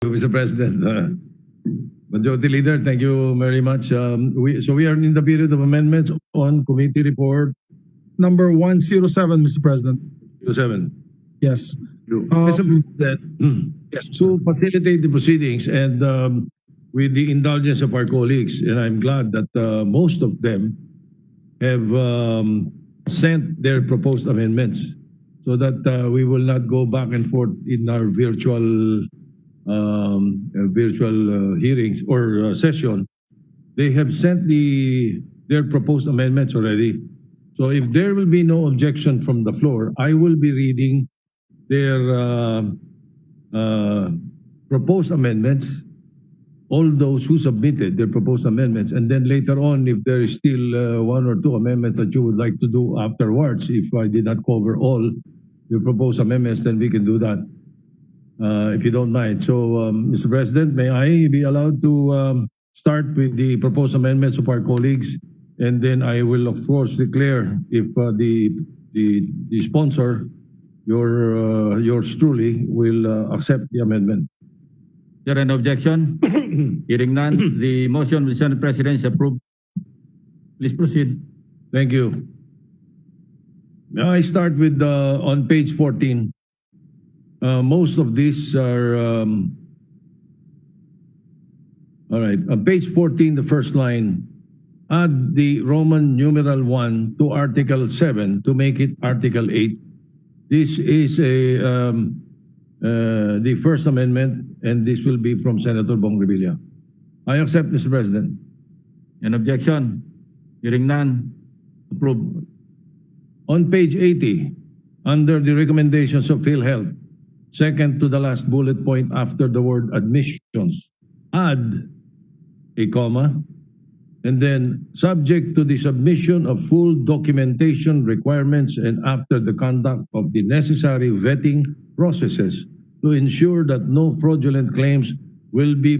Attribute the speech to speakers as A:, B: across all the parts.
A: Mr. President. Majority Leader, thank you very much. We are in the period of amendments on committee report
B: Number 107, Mr. President.
A: 07.
B: Yes.
A: Mr. President,
B: Yes,
A: to facilitate the proceedings and with the indulgence of our colleagues, and I'm glad that most of them have sent their proposed amendments so that we will not go back and forth in our virtual hearings or session. They have sent their proposed amendments already. So if there will be no objection from the floor, I will be reading their proposed amendments, all those who submitted their proposed amendments, and then later on, if there is still one or two amendments that you would like to do afterwards, if I did not cover all the proposed amendments, then we can do that. If you don't mind. So, Mr. President, may I be allowed to start with the proposed amendments of our colleagues, and then I will, of course, declare if the sponsor, yours truly, will accept the amendment.
C: There an objection? Hearing none, the motion with Senate President is approved. Please proceed.
A: Thank you. May I start with on page 14. Most of these are, all right, on page 14, the first line, add the Roman numeral 1 to Article 7 to make it Article 8. This is the First Amendment, and this will be from Senator Bong Revilla. I accept, Mr. President.
C: An objection? Hearing none, approved.
A: On page 80, under the recommendations of Philhealth, second to the last bullet point after the word admissions, add a comma, and then subject to the submission of full documentation requirements and after the conduct of the necessary vetting processes to ensure that no fraudulent claims will be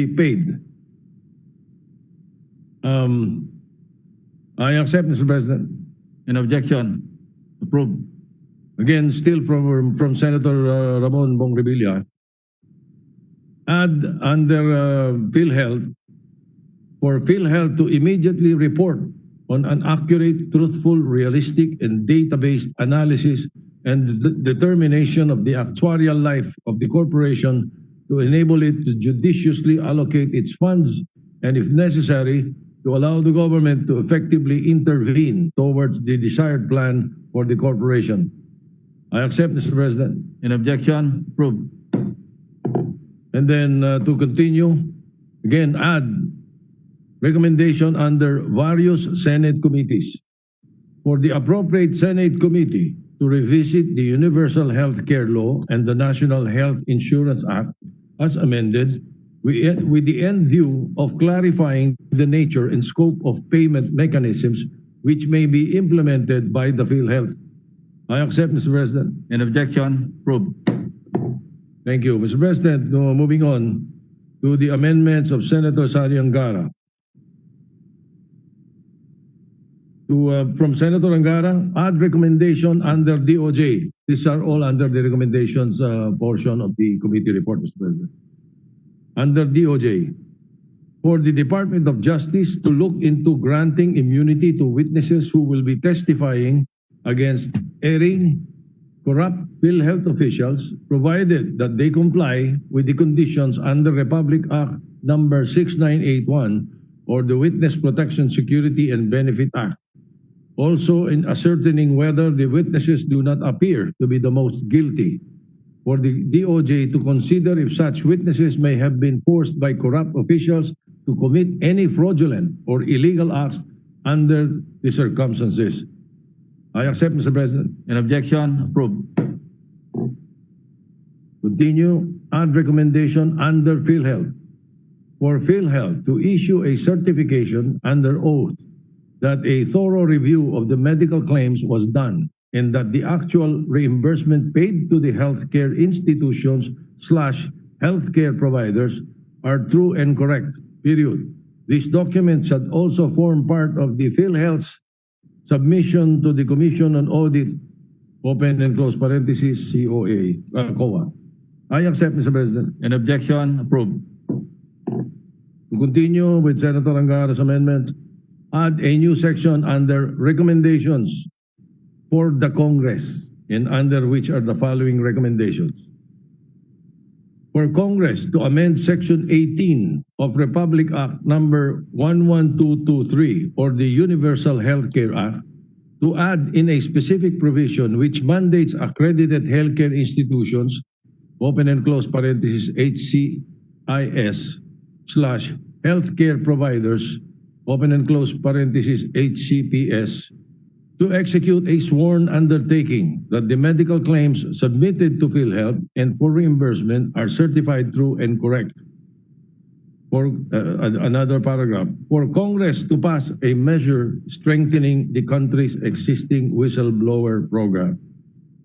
A: paid. I accept, Mr. President.
C: An objection? Approved.
A: Again, still from Senator Ramon Bong Revilla, add under PhilHealth, for PhilHealth to immediately report on an accurate, truthful, realistic, and data-based analysis and determination of the actuarial life of the corporation to enable it to judiciously allocate its funds and, if necessary, to allow the government to effectively intervene towards the desired plan for the corporation. I accept, Mr. President.
C: An objection? Approved.
A: And then to continue, again, add recommendation under various Senate committees for the appropriate Senate committee to revisit the Universal Health Care Law and the National Health Insurance Act as amended with the end view of clarifying the nature and scope of payment mechanisms which may be implemented by the PhilHealth. I accept, Mr. President.
C: An objection? Approved.
A: Thank you, Mr. President. Moving on to the amendments of Senator Sally Angara. From Senator Angara, add recommendation under DOJ. These are all under the recommendations portion of the committee report, Mr. President. Under DOJ, for the Department of Justice to look into granting immunity to witnesses who will be testifying against erring, corrupt PhilHealth officials, provided that they comply with the conditions under Republic Act number 6981 or the Witness Protection, Security, and Benefit Act. Also in ascertaining whether the witnesses do not appear to be the most guilty, for the DOJ to consider if such witnesses may have been forced by corrupt officials to commit any fraudulent or illegal acts under the circumstances. I accept, Mr. President.
C: An objection? Approved.
A: Continue, add recommendation under PhilHealth. For PhilHealth to issue a certification under oath that a thorough review of the medical claims was done and that the actual reimbursement paid to the healthcare institutions / healthcare providers are true and correct, period. This document should also form part of the PhilHealth's submission to the Commission on Audit, open and close parenthesis, COA, COA. I accept, Mr. President.
C: Any objection? Approved.
A: To continue with Senator Angaro's amendments, add a new section under recommendations for the Congress, and under which are the following recommendations. For Congress to amend Section 18 of Republic Act number 11223 or the Universal Healthcare Act to add in a specific provision which mandates accredited healthcare institutions, open and close parenthesis, HCIS, / healthcare providers, open and close parenthesis, HCPS, to execute a sworn undertaking that the medical claims submitted to Philhealth and for reimbursement are certified true and correct. For another paragraph, for Congress to pass a measure strengthening the country's existing whistleblower program.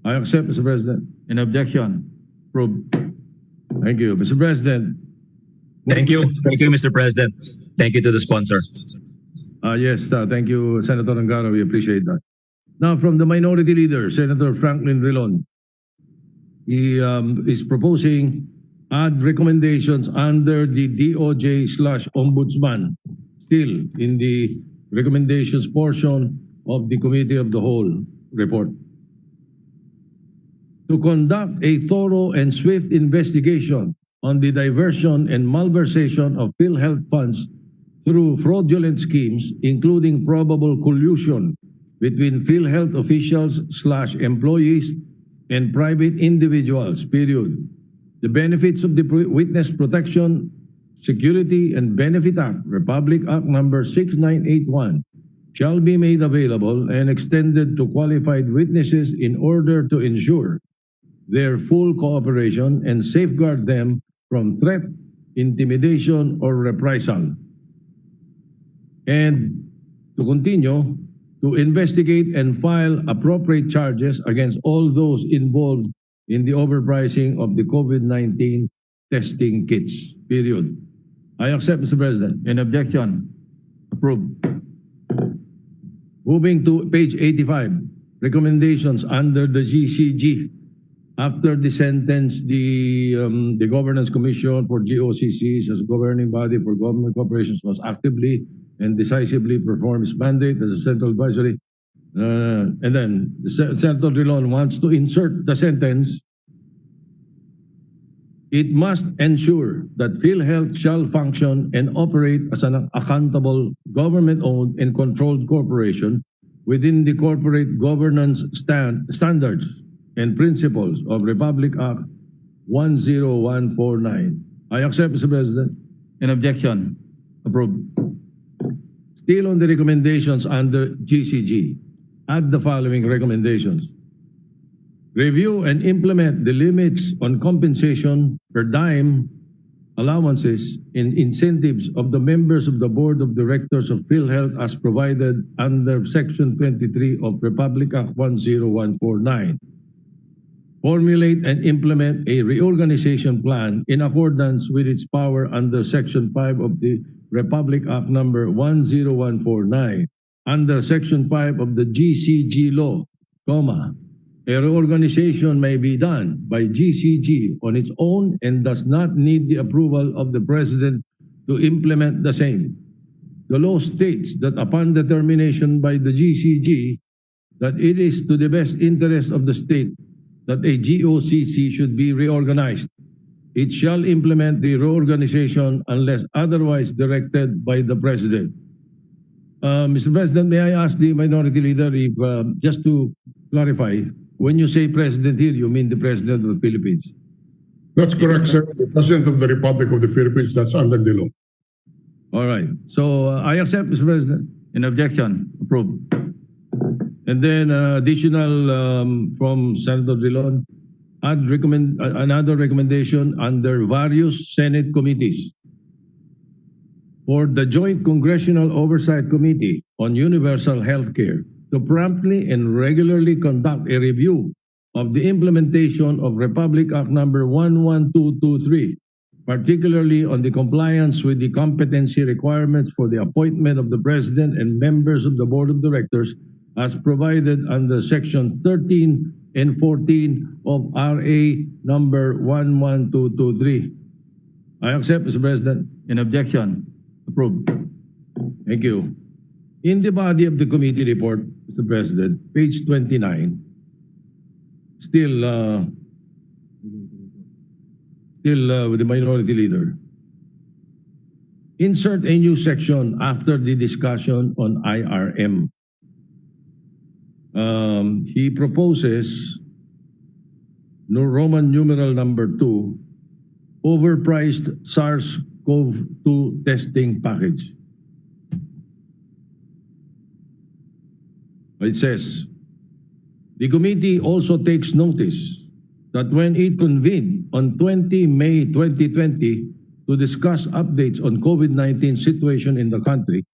A: I accept, Mr. President.
C: Any objection? Approved.
A: Thank you, Mr. President.
D: Thank you. Thank you, Mr. President. Thank you to the sponsor.
A: Yes, thank you, Senator Angaro. We appreciate that. Now, from the Minority Leader, Senator Franklin Rilon, he is proposing add recommendations under the DOJ/Ombudsman, still in the recommendations portion of the Committee of the Whole report. To conduct a thorough and swift investigation on the diversion and malversation of PhilHealth funds through fraudulent schemes, including probable collusion between PhilHealth officials / employees and private individuals, period. The benefits of the Witness Protection, Security and Benefit Act, Republic Act number 6981, shall be made available and extended to qualified witnesses in order to ensure their full cooperation and safeguard them from threat, intimidation, or reprisal. And to continue, to investigate and file appropriate charges against all those involved in the overpricing of the COVID-19 testing kits, period. I accept, Mr. President.
C: Any objection? Approved.
A: Moving to page 85, recommendations under the GCG. After the sentence, the Governance Commission for GOCCs as governing body for government corporations must actively and decisively perform its mandate as a central advisory. And then Senator Rilon wants to insert the sentence, it must ensure that PhilHealth shall function and operate as an accountable, government-owned and controlled corporation within the corporate governance standards and principles of Republic Act 10149. I accept, Mr. President.
C: Any objection? Approved.
A: Still on the recommendations under GCG, add the following recommendations. Review and implement the limits on compensation per dime allowances and incentives of the members of the Board of Directors of PhilHealth as provided under Section 23 of Republic Act 10149. Formulate and implement a reorganization plan in accordance with its power under Section 5 of the Republic Act number 10149. Under Section 5 of the GCG law, a reorganization may be done by GCG on its own and does not need the approval of the President to implement the same. The law states that upon determination by the GCG that it is to the best interest of the state that a GOCC should be reorganized, it shall implement the reorganization unless otherwise directed by the President. Mr. President, may I ask the Minority Leader if, just to clarify, when you say President here, you mean the President of the Philippines?
E: That's correct, sir. The President of the Republic of the Philippines, that's under the law.
A: All right. So I accept, Mr. President.
C: Any objection? Approved.
A: And then additional from Senator Dillon, add another recommendation under various Senate committees. For the Joint Congressional Oversight Committee on Universal Healthcare to promptly and regularly conduct a review of the implementation of Republic Act number 11223, particularly on the compliance with the competency requirements for the appointment of the President and members of the Board of Directors as provided under Section 13 and 14 of RA number 11223. I accept, Mr. President.
C: In objection, approved.
A: Thank you. In the body of the committee report, Mr. President, page 29, still with the minority leader. Insert a new section after the discussion on IRM. He proposes Roman numeral number 2, overpriced SARS-CoV-2 testing package. It says, the committee also takes notice that when it convened on 20 May 2020 to discuss updates on COVID-19 situation in the country,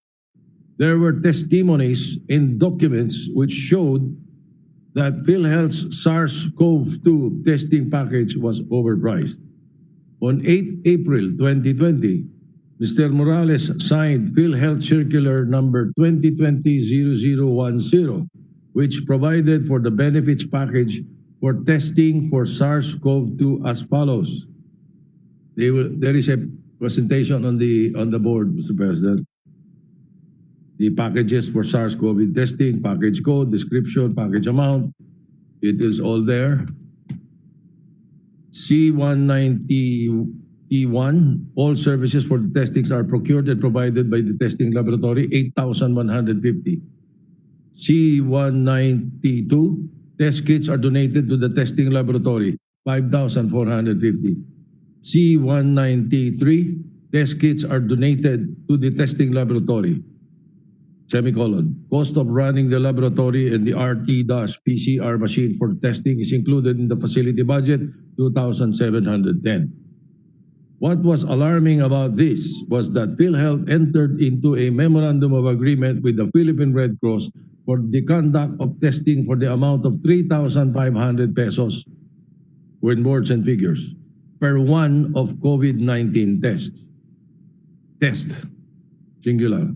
A: there were testimonies and documents which showed that Philhealth's SARS-CoV-2 testing package was overpriced. On 8 April 2020, Mr. Morales signed Philhealth Circular number 2020-0010, which provided for the benefits package for testing for SARS-CoV-2 as follows. There is a presentation on the board, Mr. President. The packages for SARS-CoV testing, package code, description, package amount, it is all there. C190E1, all services for the testings are procured and provided by the testing laboratory, 8,150. C192, test kits are donated to the testing laboratory, 5,450. C193, test kits are donated to the testing laboratory, semicolon. Cost of running the laboratory and the RT-PCR machine for testing is included in the facility budget, 2,710. What was alarming about this was that PhilHealth entered into a memorandum of agreement with the Philippine Red Cross for the conduct of testing for the amount of 3,500 pesos, with words and figures, per one of COVID-19 tests. Test, singular.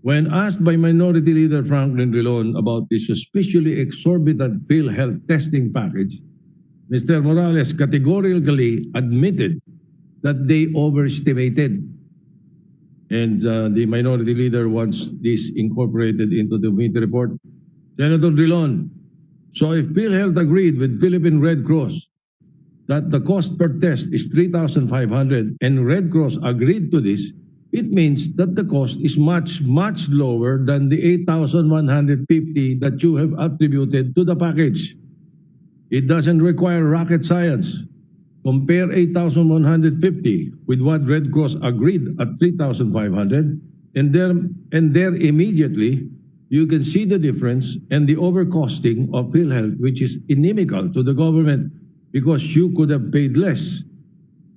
A: When asked by Minority Leader Franklin Drilon about the suspiciously exorbitant PhilHealth testing package, Mr. Morales categorically admitted that they overestimated. And the Minority Leader wants this incorporated into the committee report. Senator Drilon, so if PhilHealth agreed with Philippine Red Cross that the cost per test is 3,500 and Red Cross agreed to this, it means that the cost is much, much lower than the 8,150 that you have attributed to the package. It doesn't require rocket science. Compare 8,150 with what Red Cross agreed at 3,500, and there immediately you can see the difference and the overcosting of PhilHealth, which is inimical to the government because you could have paid less.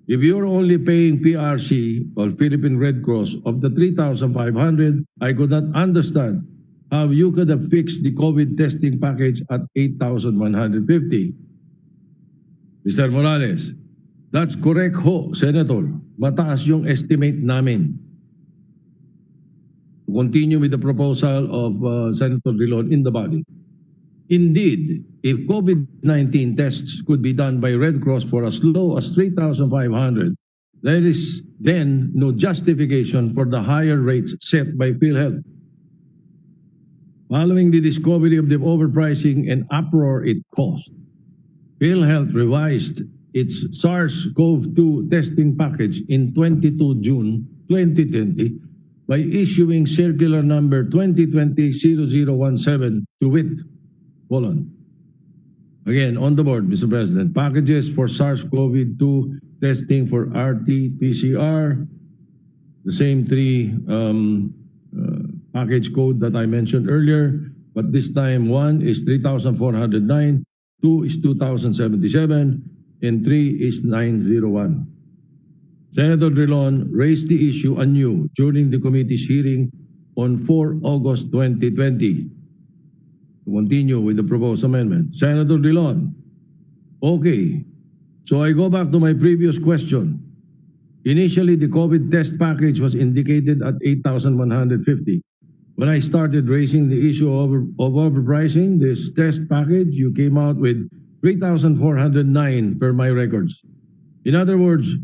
A: If you're only paying PRC or Philippine Red Cross of the 3,500, I could not understand how you could have fixed the COVID testing package at 8,150. Mr. Morales, that's correct ho, Senator. Mataas yung estimate namin. To continue with the proposal of Senator Drilon in the body. Indeed, if COVID-19 tests could be done by Red Cross for as low as 3,500, there is then no justification for the higher rates set by PhilHealth. Following the discovery of the overpricing and uproar it caused, PhilHealth revised its SARS-CoV-2 testing package in 22 June 2020 by issuing circular number 2020-0017 to wit, again, on the board, Mr. President, packages for SARS-CoV-2 testing for RT-PCR, the same three package code that I mentioned earlier, but this time one is 3,409, two is 2,077, and three is 901. Senator Drilon raised the issue anew during the committee's hearing on 4 August 2020. To continue with the proposed amendment. Senator Drilon, okay, so I go back to my previous question. Initially, the COVID test package was indicated at 8,150. when I started raising the issue of overpricing this test package, you came out with 3,409 per my records. In other words,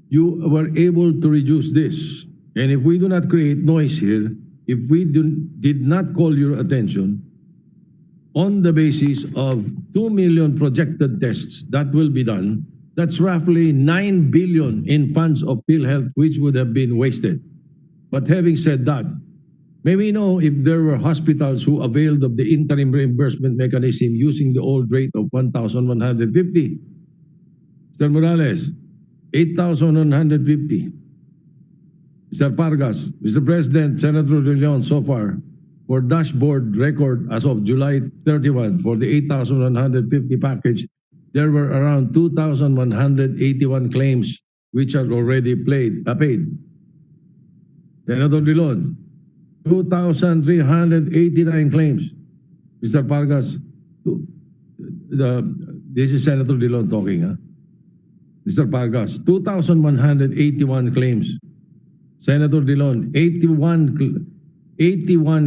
A: you were able to reduce this. And if we do not create noise here, if we did not call your attention on the basis of 2 million projected tests that will be done, that's roughly 9 billion in funds of Philhealth which would have been wasted. But having said that, may we know if there were hospitals who availed of the interim reimbursement mechanism using the old rate of 1,150? Mr. Morales, 8,150. Mr. Pargas, Mr. President, Senator De Leon, so far, for dashboard record as of July 31, for the 8,150 package, there were around 2,181 claims which are already paid. Senator De Leon, 2,389 claims. Mr. Pargas, this is Senator De Leon talking, huh? Mr. Pargas, 2,181 claims. Senator De Leon, 81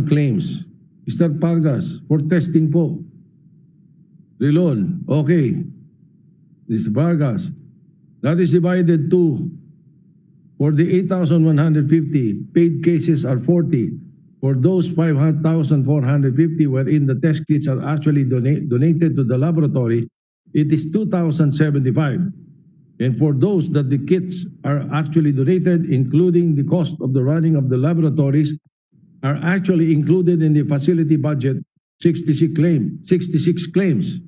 A: claims. Mr. Pargas, for testing po. De Leon, okay. Mr. Pargas, that is divided to, for the 8,150, paid cases are 40. For those 5,450 wherein the test kits are actually donated to the laboratory, it is 2,075. And for those that the kits are actually donated, including the cost of the running of the laboratories, are actually included in the facility budget, 66 claims.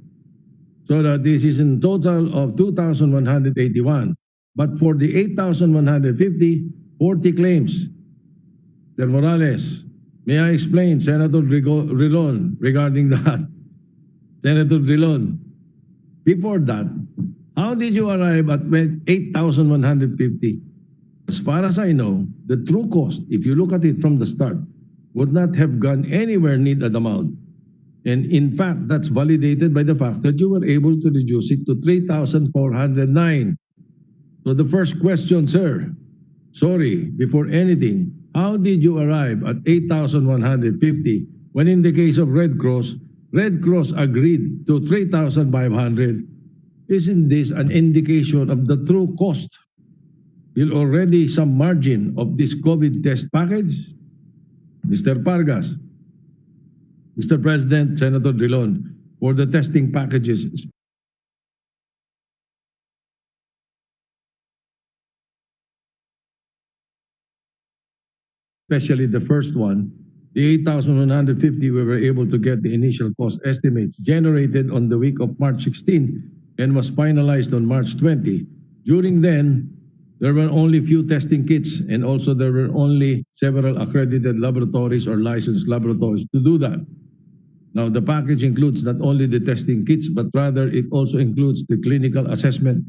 A: So that this is in total of 2,181. But for the 8,150, 40 claims. Mr. Morales, may I explain, Senator Rilon, regarding that? Senator Rilon, before that, how did you arrive at 8,150? As far as I know, the true cost, if you look at it from the start, would not have gone anywhere near that amount. And in fact, that's validated by the fact that you were able to reduce it to 3,409. So the first question, sir, sorry, before anything, how did you arrive at 8,150 when in the case of Red Cross agreed to 3,500? Isn't this an indication of the true cost? Will already some margin of this COVID test package? Mr. Pargas, Mr. President, Senator Dillon, for the testing packages, especially the first one, the 8,150, we were able to get the initial cost estimates generated on the week of March 16 and was finalized on March 20. During then, there were only few testing kits and also there were only several accredited laboratories or licensed laboratories to do that. Now, the package includes not only the testing kits, but rather it also includes the clinical assessment,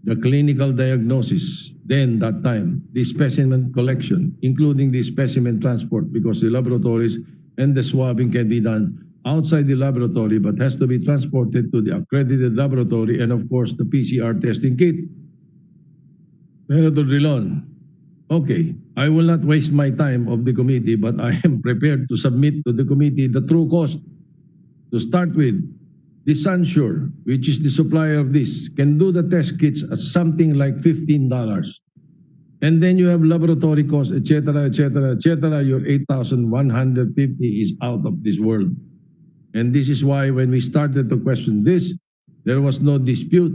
A: the clinical diagnosis, then that time, the specimen collection, including the specimen transport, because the laboratories and the swabbing can be done outside the laboratory, but has to be transported to the accredited laboratory, and of course, the PCR testing kit. Senator Dillon, okay, I will not waste my time of the committee, but I am prepared to submit to the committee the true cost. To start with, the Sunsure, which is the supplier of this, can do the test kits at something like $15. And then you have laboratory costs, etc., etc., etc. Your 8,150 is out of this world. And this is why when we started to question this, there was no dispute.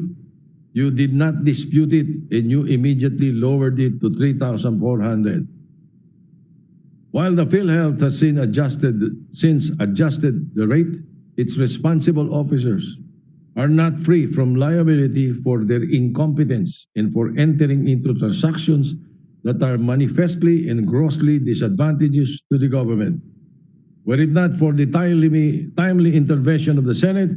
A: You did not dispute it, and you immediately lowered it to 3,400. While the Philhealth has since adjusted the rate, its responsible officers are not free from liability for their incompetence and for entering into transactions that are manifestly and grossly disadvantageous to the government. Were it not for the timely intervention of the Senate,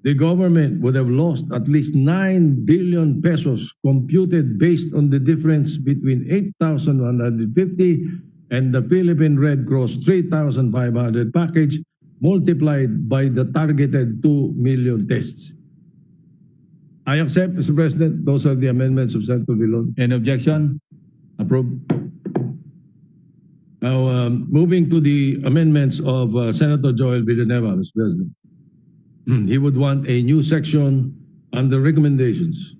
A: the government would have lost at least 9 billion pesos computed based on the difference between 8,150 and the Philippine Red Cross 3,500 package multiplied by the targeted 2 million tests. I accept, Mr. President, those are the amendments of Senator Dillon.
C: Any objection? Approved.
A: Now, moving to the amendments of Senator Joel Villanueva, Mr. President. He would want a new section under recommendations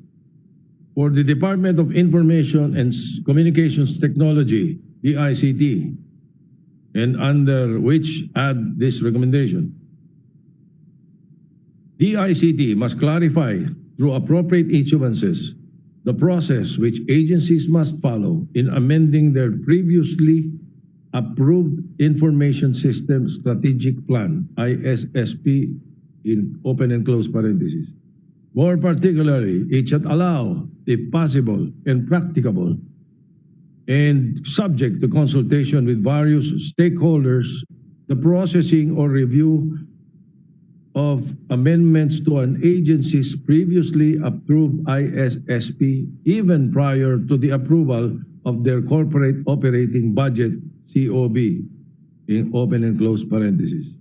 A: for the Department of Information and Communications Technology, DICT, and under which add this recommendation. DICT must clarify through appropriate issuances the process which agencies must follow in amending their previously approved Information System Strategic Plan, ISSP, in open and close parentheses. More particularly, it should allow, if possible and practicable, and subject to consultation with various stakeholders, the processing or review of amendments to an agency's previously approved ISSP even prior to the approval of their corporate operating budget, COB, in open and close parentheses.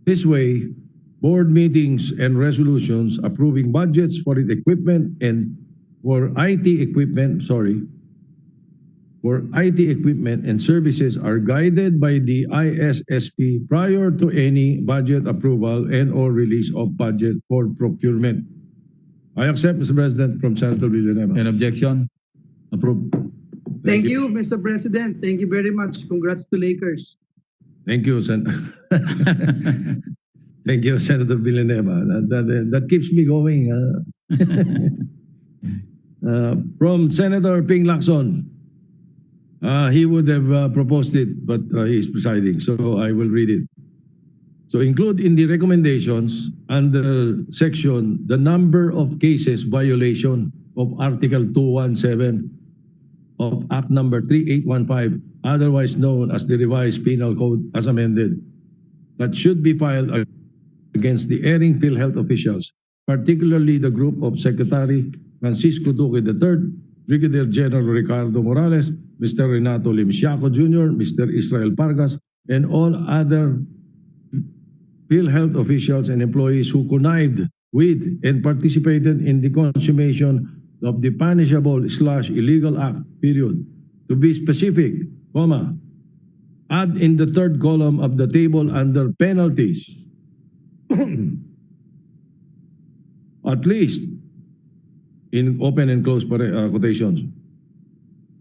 A: This way, board meetings and resolutions approving budgets for its equipment and for IT equipment, and services are guided by the ISSP prior to any budget approval and or release of budget for procurement. I accept, Mr. President, from Senator Villanueva.
C: An objection? Approved.
F: Thank you, Mr. President. Thank you very much. Congrats to Lakers.
A: Thank you, Thank you, Senator Villanueva. That keeps me going. From Senator Ping Lacson. He would have proposed it, but he is presiding, so I will read it. So include in the recommendations under section the number of cases violation of Article 217 of Act Number 3815, otherwise known as the Revised Penal Code as amended, that should be filed against the erring Philhealth officials, particularly the group of Secretary Francisco Duque III, Brigadier General Ricardo Morales, Mr. Renato Limsiaco Jr., Mr. Israel Pargas, and all other Philhealth officials and employees who connived with and participated in the consummation of the punishable/illegal act, period. To be specific, comma, add in the third column of the table under penalties, at least, in open and close quotations,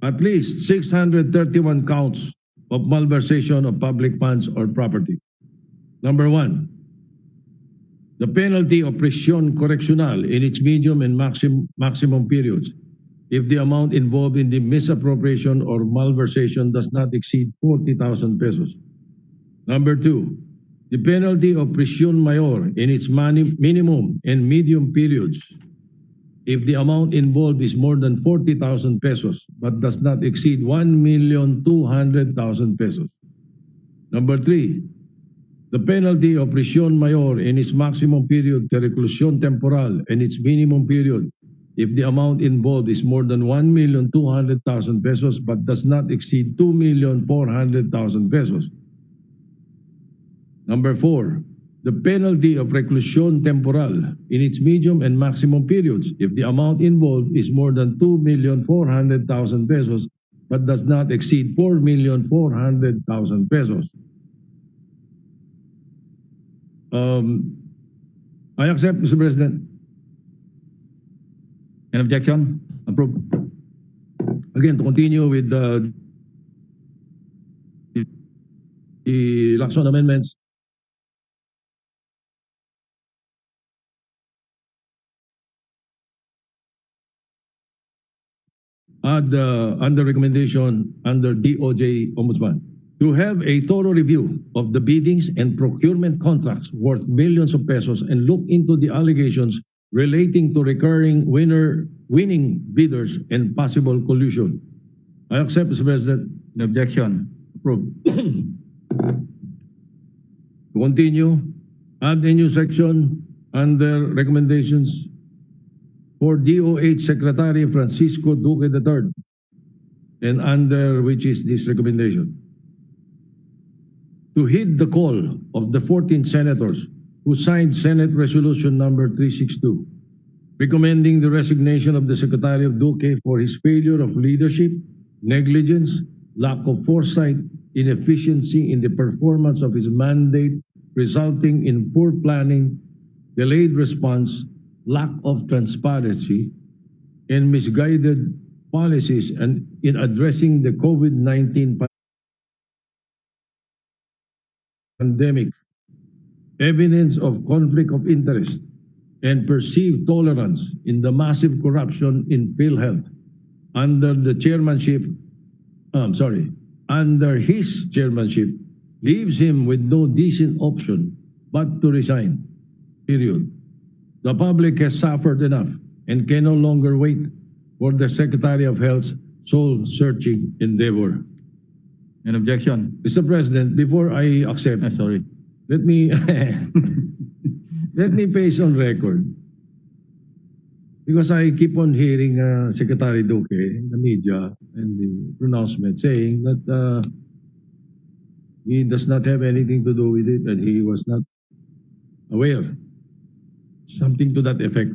A: at least 631 counts of malversation of public funds or property. Number 1, the penalty of prisión correccional in its medium and maximum periods if the amount involved in the misappropriation or malversation does not exceed 40,000 pesos. Number 2, the penalty of prisión mayor in its minimum and medium periods if the amount involved is more than 40,000 pesos but does not exceed 1,200,000 pesos. Number 3, the penalty of prisión mayor in its maximum period de reclusión temporal and its minimum period if the amount involved is more than 1,200,000 pesos but does not exceed 2,400,000 pesos. Number 4, the penalty of reclusión temporal in its medium and maximum periods if the amount involved is more than 2,400,000 pesos but does not exceed 4,400,000 pesos. I accept, Mr. President.
C: An objection? Approved.
A: Again, to continue with the Lacson amendments. Add under recommendation under DOJ Ombudsman to have a thorough review of the biddings and procurement contracts worth millions of pesos and look into the allegations relating to recurring winning bidders and possible collusion. I accept, Mr. President.
C: An objection? Approved.
A: To continue, add a new section under recommendations for DOH Secretary Francisco Duque III, and under which is this recommendation. To heed the call of the 14 senators who signed Senate Resolution number 362, recommending the resignation of the Secretary of Duque for his failure of leadership, negligence, lack of foresight, inefficiency in the performance of his mandate, resulting in poor planning, delayed response, lack of transparency, and misguided policies and in addressing the COVID-19 pandemic, evidence of conflict of interest, and perceived tolerance in the massive corruption in Philhealth under his chairmanship leaves him with no decent option but to resign. Period. The public has suffered enough and can no longer wait for the Secretary of Health's soul-searching endeavor.
C: An objection?
A: Mr. President, before I accept,
C: Sorry.
A: let me let me place on record, because I keep on hearing Secretary Duque in the media and the pronouncement saying that he does not have anything to do with it and he was not aware. Something to that effect.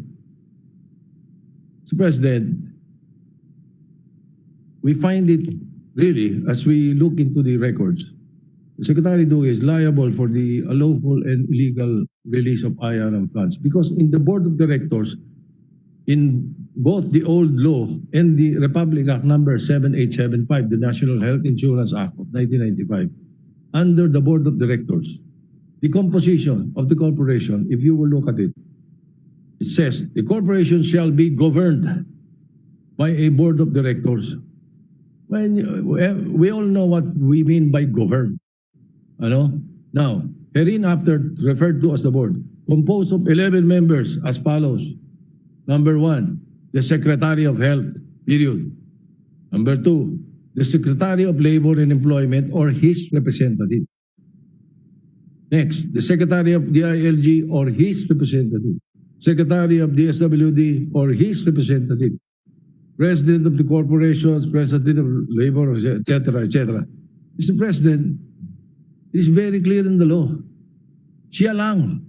A: Mr. President, we find it really, as we look into the records, Secretary Duque is liable for the unlawful and illegal release of IRM funds because in the board of directors, in both the old law and the Republic Act number 7875, the National Health Insurance Act of 1995, under the board of directors, the composition of the corporation, if you will look at it, it says the corporation shall be governed by a board of directors. When we all know what we mean by govern. Now, hereinafter referred to as the board, composed of 11 members as follows. Number 1, the Secretary of Health, period. Number 2, the Secretary of Labor and Employment or his representative. Next, the Secretary of DILG or his representative. Secretary of DSWD or his representative. President of the corporations, President of Labor, etc., etc. Mr. President, it is very clear in the law. Siya lang,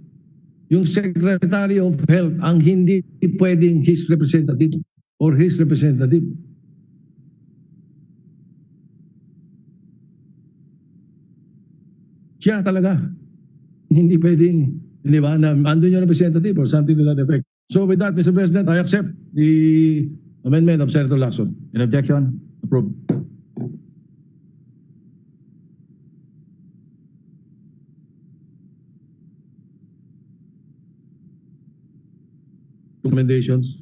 A: yung Secretary of Health, ang hindi pwedeng his representative or his representative. Siya talaga. Hindi pwedeng, di ba, na andun yung representative or something to that effect. So with that, Mr. President, I accept the amendment of Senator Lacson.
C: An objection? Approved.
A: Recommendations,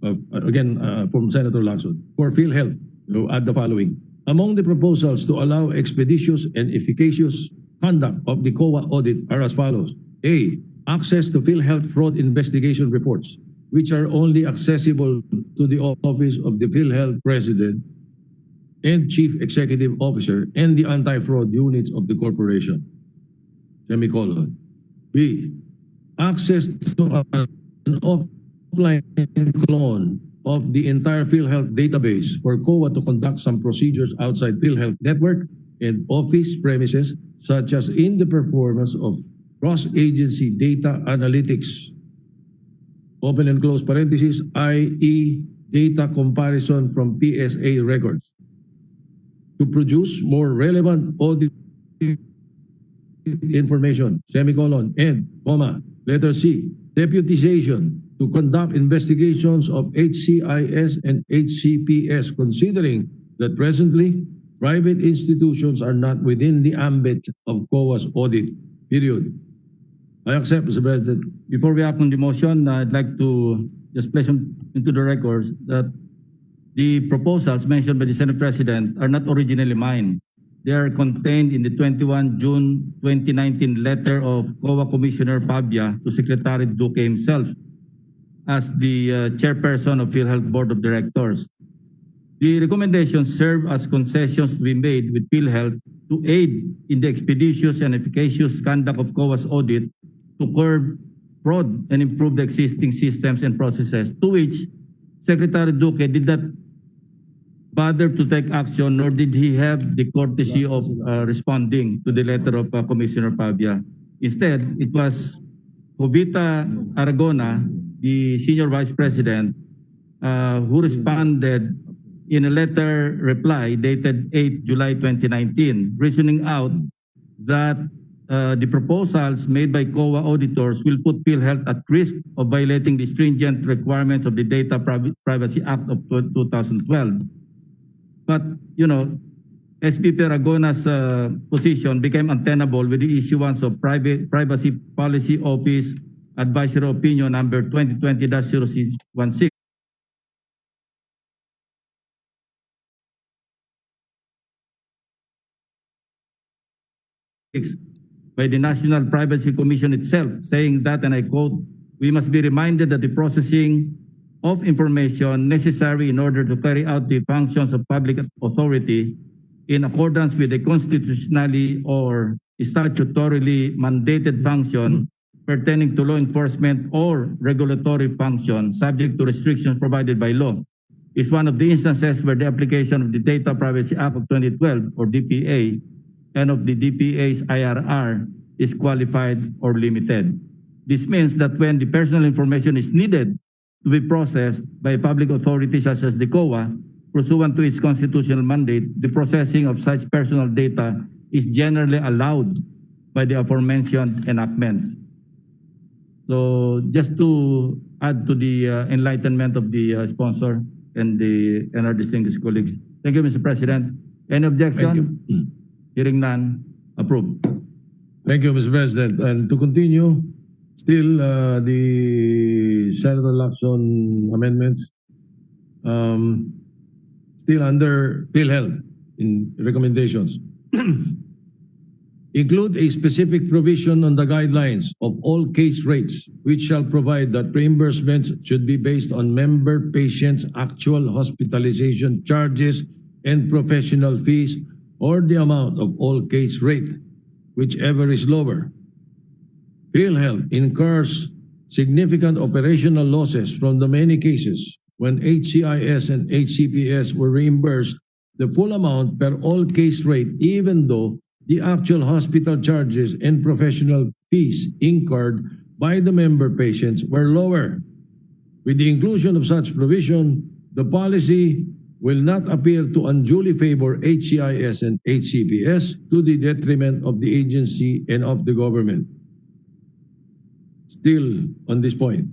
A: from Senator Lacson. For Philhealth, to add the following. Among the proposals to allow expeditious and efficacious conduct of the COA audit are as follows. A. Access to Philhealth fraud investigation reports, which are only accessible to the office of the Philhealth President and Chief Executive Officer and the anti-fraud units of the corporation. Semicolon. B. Access to an offline clone of the entire Philhealth database for COA to conduct some procedures outside Philhealth network and office premises, such as in the performance of cross-agency data analytics, open and close parentheses, i.e. data comparison from PSA records, to produce more relevant audit information, semicolon, and, comma, letter C, deputization to conduct investigations of HCIS and HCPS, considering that presently, private institutions are not within the ambit of COA's audit, period. I accept, Mr. President.
C: Before we act on the motion, I'd like to just place into the records that the proposals mentioned by the Senate President are not originally mine. They are contained in the 21 June 2019 letter of COA Commissioner Pabia to Secretary Duque himself as the chairperson of Philhealth Board of Directors. The recommendations serve as concessions to be made with Philhealth to aid in the expeditious and efficacious conduct of COA's audit to curb fraud and improve the existing systems and processes, to which Secretary Duque did not bother to take action, nor did he have the courtesy of responding to the letter of Commissioner Pabia. Instead, it was Jovita Aragona, the Senior Vice President, who responded in a letter reply dated 8 July 2019, reasoning out that the proposals made by COA auditors will put PhilHealth at risk of violating the stringent requirements of the Data Privacy Act of 2012. But, SB Paragona's position became untenable with the issuance of Privacy Policy Office Advisory Opinion number 2020-0616. By the National Privacy Commission itself, saying that, and I quote, "We must be reminded that the processing of information necessary in order to carry out the functions of public authority in accordance with the constitutionally or statutorily mandated function pertaining to law enforcement or regulatory function subject to restrictions provided by law is one of the instances where the application of the Data Privacy Act of 2012 or DPA and of the DPA's IRR is qualified or limited. This means that when the personal information is needed to be processed by a public authority such as the COA, pursuant to its constitutional mandate, the processing of such personal data is generally allowed by the aforementioned enactments. So just to add to the enlightenment of the sponsor and our distinguished colleagues. Thank you, Mr. President. Any objection? Hearing none, approved.
A: Thank you, Mr. President. And to continue, still the Senator Lacson amendments, still under PhilHealth in recommendations. Include a specific provision on the guidelines of all case rates, which shall provide that reimbursements should be based on member patients' actual hospitalization charges and professional fees, or the amount of all case rate, whichever is lower. PhilHealth incurs significant operational losses from the many cases when HCIS and HCPS were reimbursed the full amount per all case rate, even though the actual hospital charges and professional fees incurred by the member patients were lower. With the inclusion of such provision, the policy will not appear to unduly favor HCIS and HCPS to the detriment of the agency and of the government. Still on this point,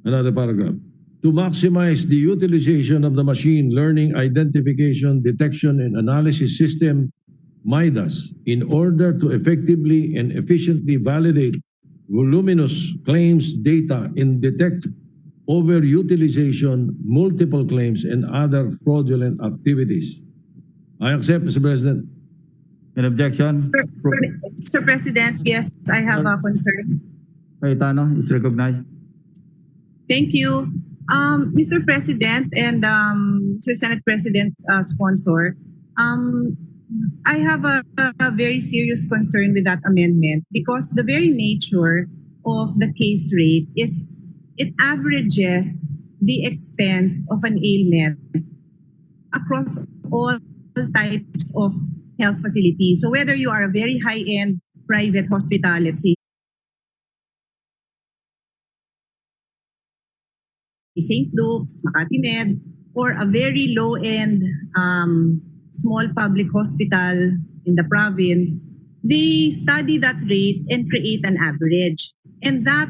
A: another paragraph. To maximize the utilization of the machine learning identification, detection, and analysis system, MIDAS, in order to effectively and efficiently validate voluminous claims data and detect overutilization, multiple claims, and other fraudulent activities. I accept, Mr. President.
C: An objection?
G: Mr. President, yes, I have a concern.
C: Cayetano is recognized.
G: Thank you. Mr. President and Sir Senate President sponsor, I have a very serious concern with that amendment because the very nature of the case rate is it averages the expense of an ailment across all types of health facilities. So whether you are a very high-end private hospital, let's say St. Luke's, Makati Med, or a very low-end small public hospital in the province, they study that rate and create an average. And that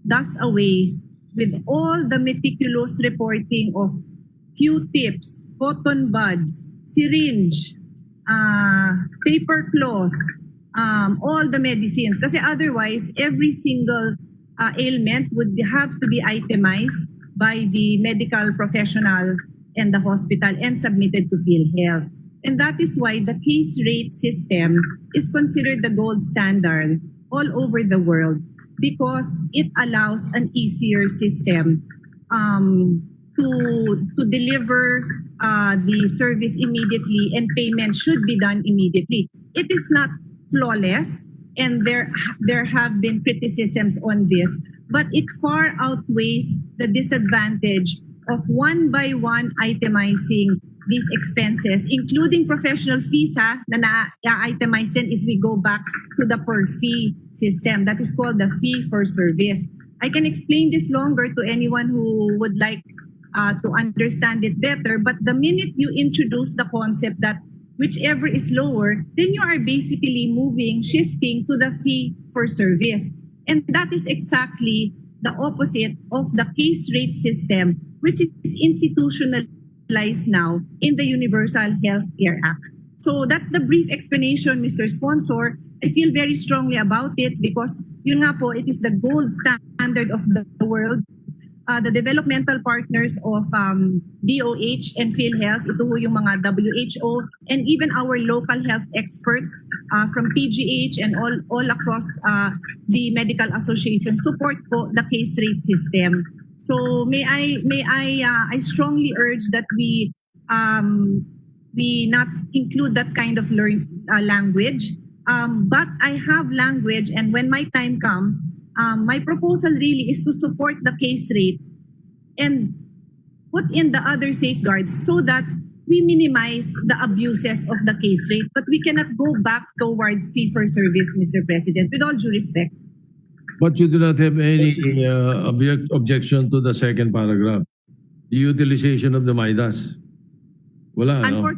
G: does away with all the meticulous reporting of Q-tips, cotton buds, syringe, paper cloth, all the medicines. Kasi otherwise, every single ailment would have to be itemized by the medical professional and the hospital and submitted to PhilHealth. And that is why the case rate system is considered the gold standard all over the world, because it allows an easier system to deliver the service immediately, and payment should be done immediately. It is not flawless, and there have been criticisms on this, but it far outweighs the disadvantage of one by one itemizing these expenses, including professional fees na na-itemize din if we go back to the per fee system. That is called the fee for service. I can explain this longer to anyone who would like to understand it better. But the minute you introduce the concept that whichever is lower, then you are basically shifting to the fee for service. And that is exactly the opposite of the case rate system, which is institutionalized now in the Universal Health Care Act. So that's the brief explanation, Mr. Sponsor. I feel very strongly about it because yun nga po, it is the gold standard of the world. The developmental partners of DOH and Philhealth, ito ho yung mga WHO and even our local health experts from PGH and all across the medical association support po the case rate system. So I strongly urge that we not include that kind of language. But I have language, and when my time comes, my proposal really is to support the case rate and put in the other safeguards so that we minimize the abuses of the case rate. But we cannot go back towards fee for service, Mr. President, with all due respect.
A: But you do not have any objection to the second paragraph, the utilization of the MIDAS. Wala, no?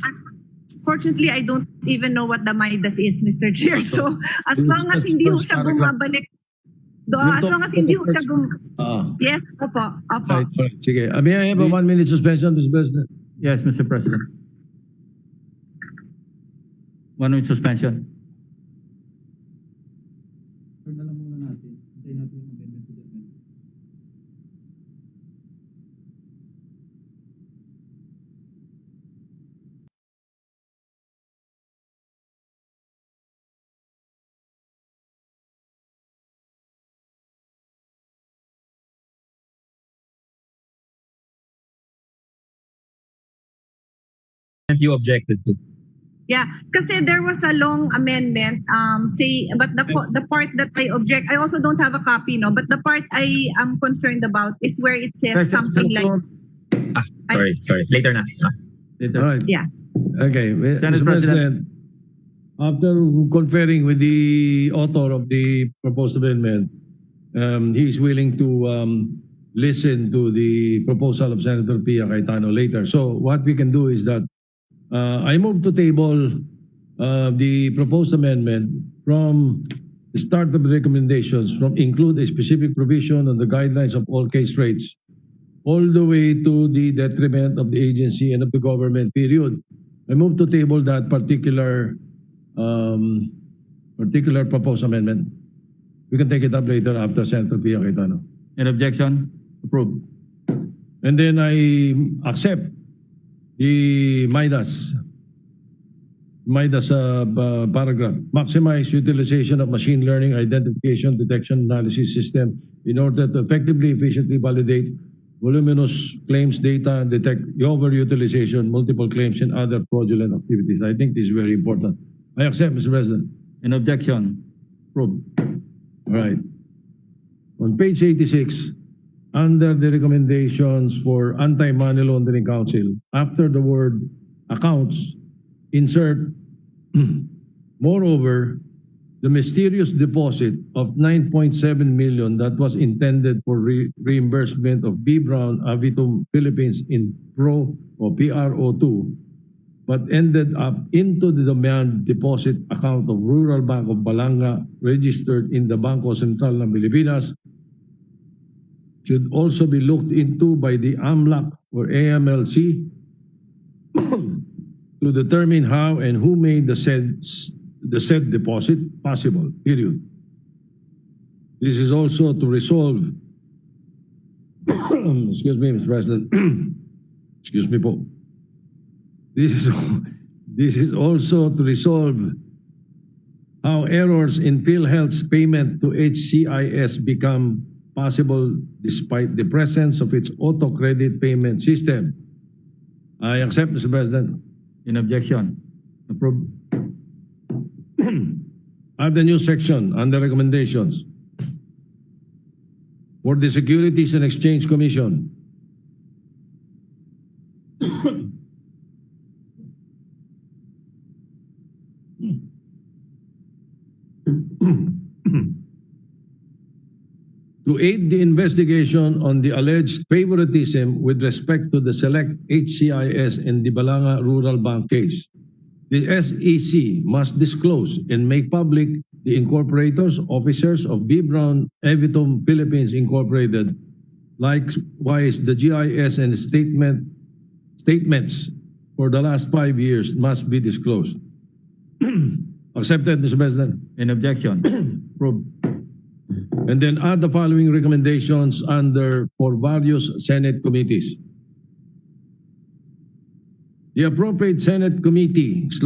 G: Unfortunately, I don't even know what the MIDAS is, Mr. Chair. So as long as hindi ho siya bumabalik, as long as hindi ho siya yes, opo.
A: Right. Sige. May I have a 1 minute suspension, Mr. President?
C: Yes, Mr. President. 1 minute suspension.
D: You objected to.
G: Yeah, kasi there was a long amendment, but the part that I object, I also don't have a copy, no, but the part I am concerned about is where it says something like,
D: Sorry. Later na.
C: Later.
A: All right.
G: yeah.
A: Okay.
C: Senate
A: Mr. President, after conferring with the author of the proposed amendment, he is willing to listen to the proposal of Senator Pia Cayetano later. So what we can do is that I move to table the proposed amendment from the start of the recommendations from include a specific provision on the guidelines of all case rates all the way to the detriment of the agency and of the government, period. I move to table that particular proposed amendment. We can take it up later after Senator Pia Cayetano.
C: Any objection? Approved.
A: And then I accept the MIDAS paragraph. Maximize utilization of machine learning identification, detection, analysis system in order to effectively, efficiently validate voluminous claims data and detect overutilization, multiple claims, and other fraudulent activities. I think this is very important. I accept, Mr. President.
C: Any objection? Approved.
A: All right. On page 86, under the recommendations for Anti-Money Laundering Council, after the word accounts, insert, moreover, the mysterious deposit of 9.7 million that was intended for reimbursement of B. Brown Avitum Philippines in PRO2, but ended up into the demand deposit account of Rural Bank of Balanga registered in the Bangko Sentral ng Pilipinas should also be looked into by the AMLAC or AMLC to determine how and who made the said deposit possible, period. This is also to resolve, excuse me, Mr. President, excuse me po. This is also to resolve how errors in Philhealth's payment to HCIS become possible despite the presence of its auto credit payment system. I accept, Mr. President.
C: In objection? Approved.
A: Add the new section under recommendations for the Securities and Exchange Commission. to aid the investigation on the alleged favoritism with respect to the select HCIS and the Balanga Rural Bank case. The SEC must disclose and make public the incorporators, officers of B. Brown Evitom Philippines Incorporated. Likewise, the GIS and statements for the last 5 years must be disclosed. Accepted, Mr. President.
C: Any objection? Approved.
A: And then add the following recommendations for various Senate committees. The appropriate Senate committees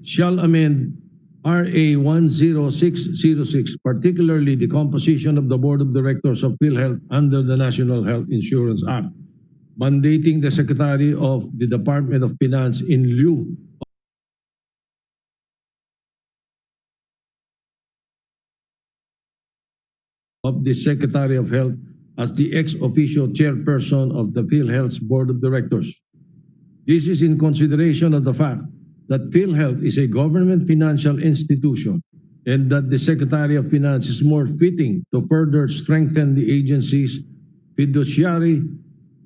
A: shall amend RA 10606, particularly the composition of the Board of Directors of Philhealth under the National Health Insurance Act, mandating the Secretary of the Department of Finance in lieu of the Secretary of Health as the ex officio chairperson of the PhilHealth's Board of Directors. This is in consideration of the fact that PhilHealth is a government financial institution and that the Secretary of Finance is more fitting to further strengthen the agency's fiduciary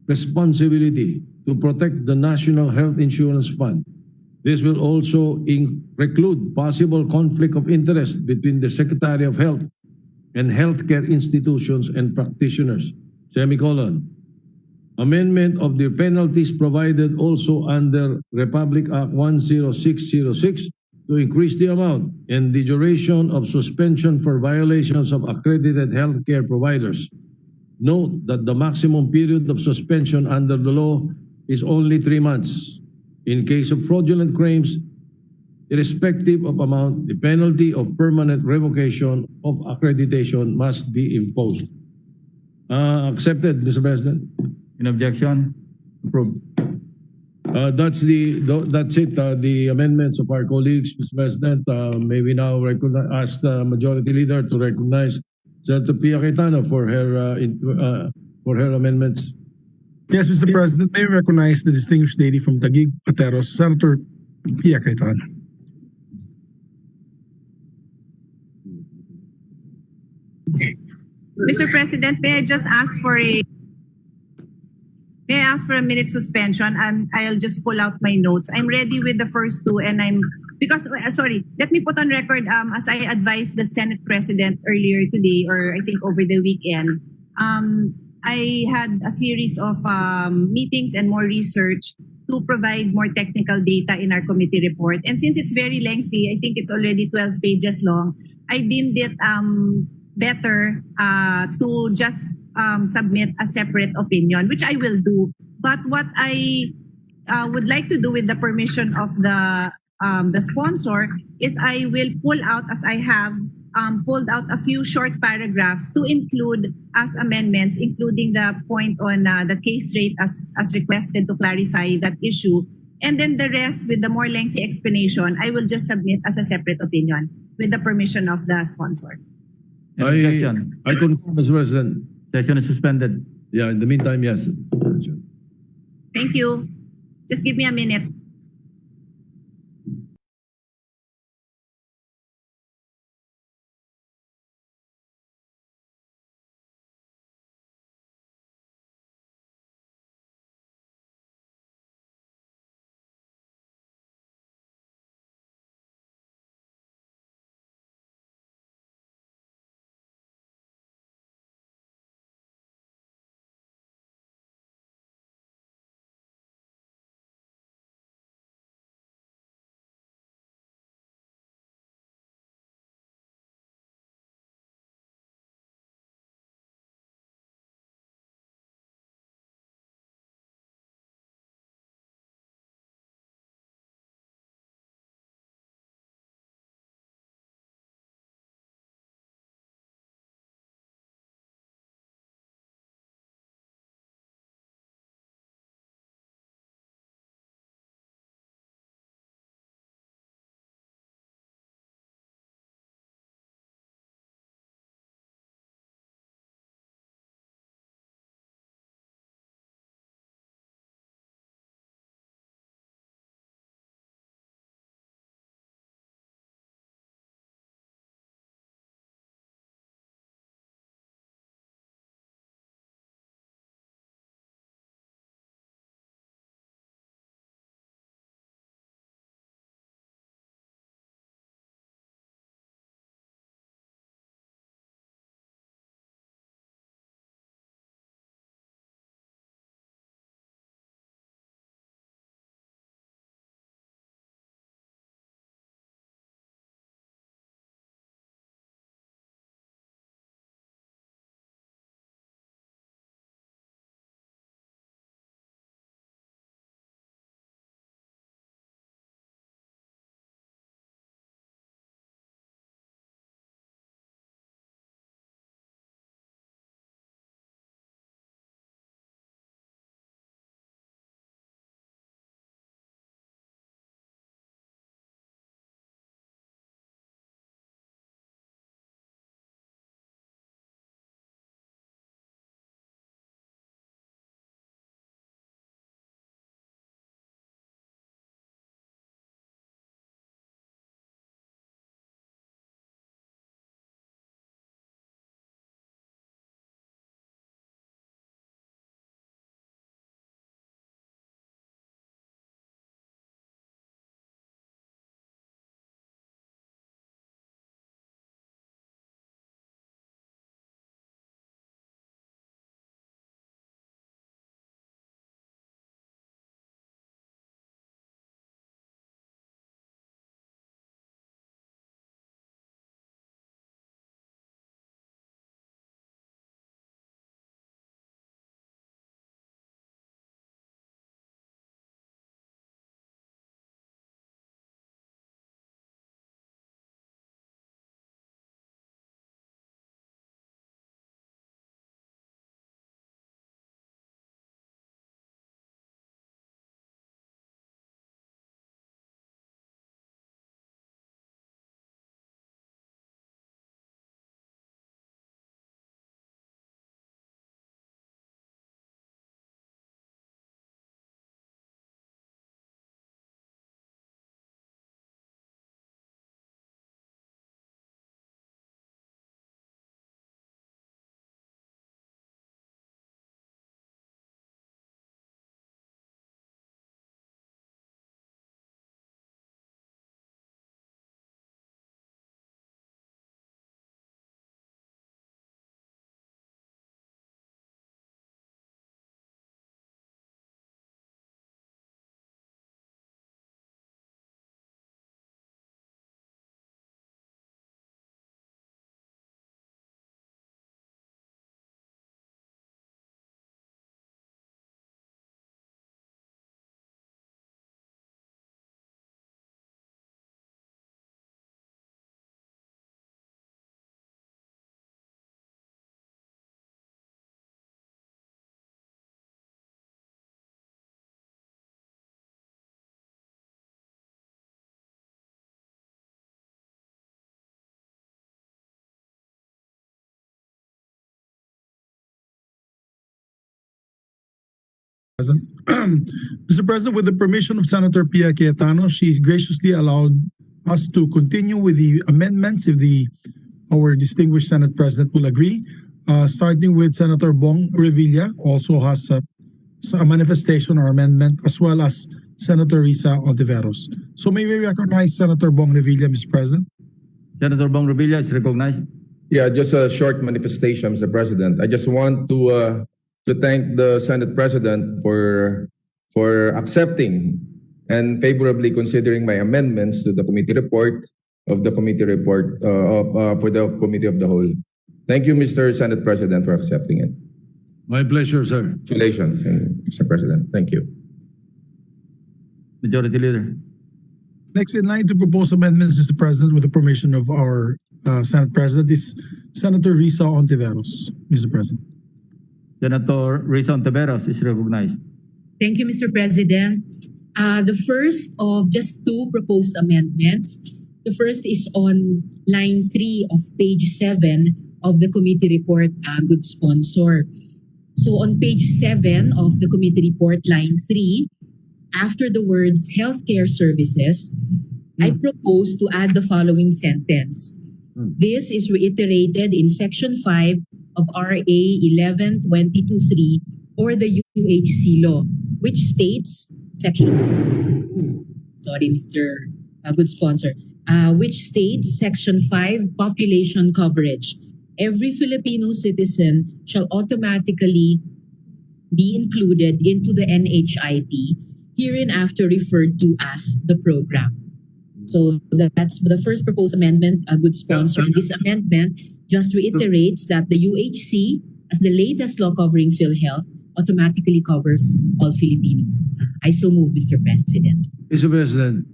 A: responsibility to protect the National Health Insurance Fund. This will also preclude possible conflict of interest between the Secretary of Health and healthcare institutions and practitioners. Semicolon. Amendment of the penalties provided also under Republic Act 10606 to increase the amount and the duration of suspension for violations of accredited healthcare providers. Note that the maximum period of suspension under the law is only 3 months. In case of fraudulent claims, irrespective of amount, the penalty of permanent revocation of accreditation must be imposed. Accepted, Mr. President.
C: Any objection? Approved.
A: That's it. The amendments of our colleagues, Mr. President. May we now ask the Majority Leader to recognize Senator Pia Cayetano for her amendments.
B: Yes, Mr. President, may we recognize the distinguished lady from Taguig, Pateros, Senator Pia Cayetano.
G: Mr. President, may I just ask for a minute suspension and I'll just pull out my notes. I'm ready with the first two and let me put on record as I advised the Senate President earlier today or I think over the weekend. I had a series of meetings and more research to provide more technical data in our committee report. And since it's very lengthy, I think it's already 12 pages long, I deemed it better to just submit a separate opinion, which I will do. But what I would like to do with the permission of the sponsor is I will pull out, as I have pulled out a few short paragraphs to include as amendments, including the point on the case rate as requested to clarify that issue. And then the rest with the more lengthy explanation, I will just submit as a separate opinion with the permission of the sponsor.
C: Any objection?
A: I confirm, Mr. President.
C: Session is suspended.
A: Yeah, in the meantime, yes.
G: Thank you. Just give me a minute.
B: Mr. President, with the permission of Senator Pia Cayetano, she's graciously allowed us to continue with the amendments if our distinguished Senate President will agree. Starting with Senator Bong Revilla, also has a manifestation or amendment, as well as Senator Risa Ontiveros. So may we recognize Senator Bong Revilla, Mr. President?
C: Senator Bong Revilla is recognized.
H: Yeah, just a short manifestation, Mr. President. I just want to thank the Senate President for accepting and favorably considering my amendments to the committee report for the Committee of the Whole. Thank you, Mr. Senate President, for accepting it.
A: My pleasure, sir.
H: Congratulations, Mr. President. Thank you.
C: Majority Leader.
B: Next in line to propose amendments, Mr. President, with the permission of our Senate President, is Senator Risa Ontiveros, Mr. President.
C: Senator Risa Ontiveros is recognized.
G: Thank you, Mr. President. The first of just two proposed amendments. The first is on line 3 of page 7 of the committee report, good sponsor. So on page 7 of the committee report, line 3, after the words healthcare services, I propose to add the following sentence. This is reiterated in section 5 of RA 11-22-3 or the UHC law, which states Mr. Good sponsor, which states section 5 population coverage. Every Filipino citizen shall automatically be included into the NHIP, hereinafter referred to as the program. So that's the first proposed amendment, a good sponsor. And this amendment just reiterates that the UHC, as the latest law covering Philhealth, automatically covers all Filipinos. I so move, Mr. President.
A: Mr. President,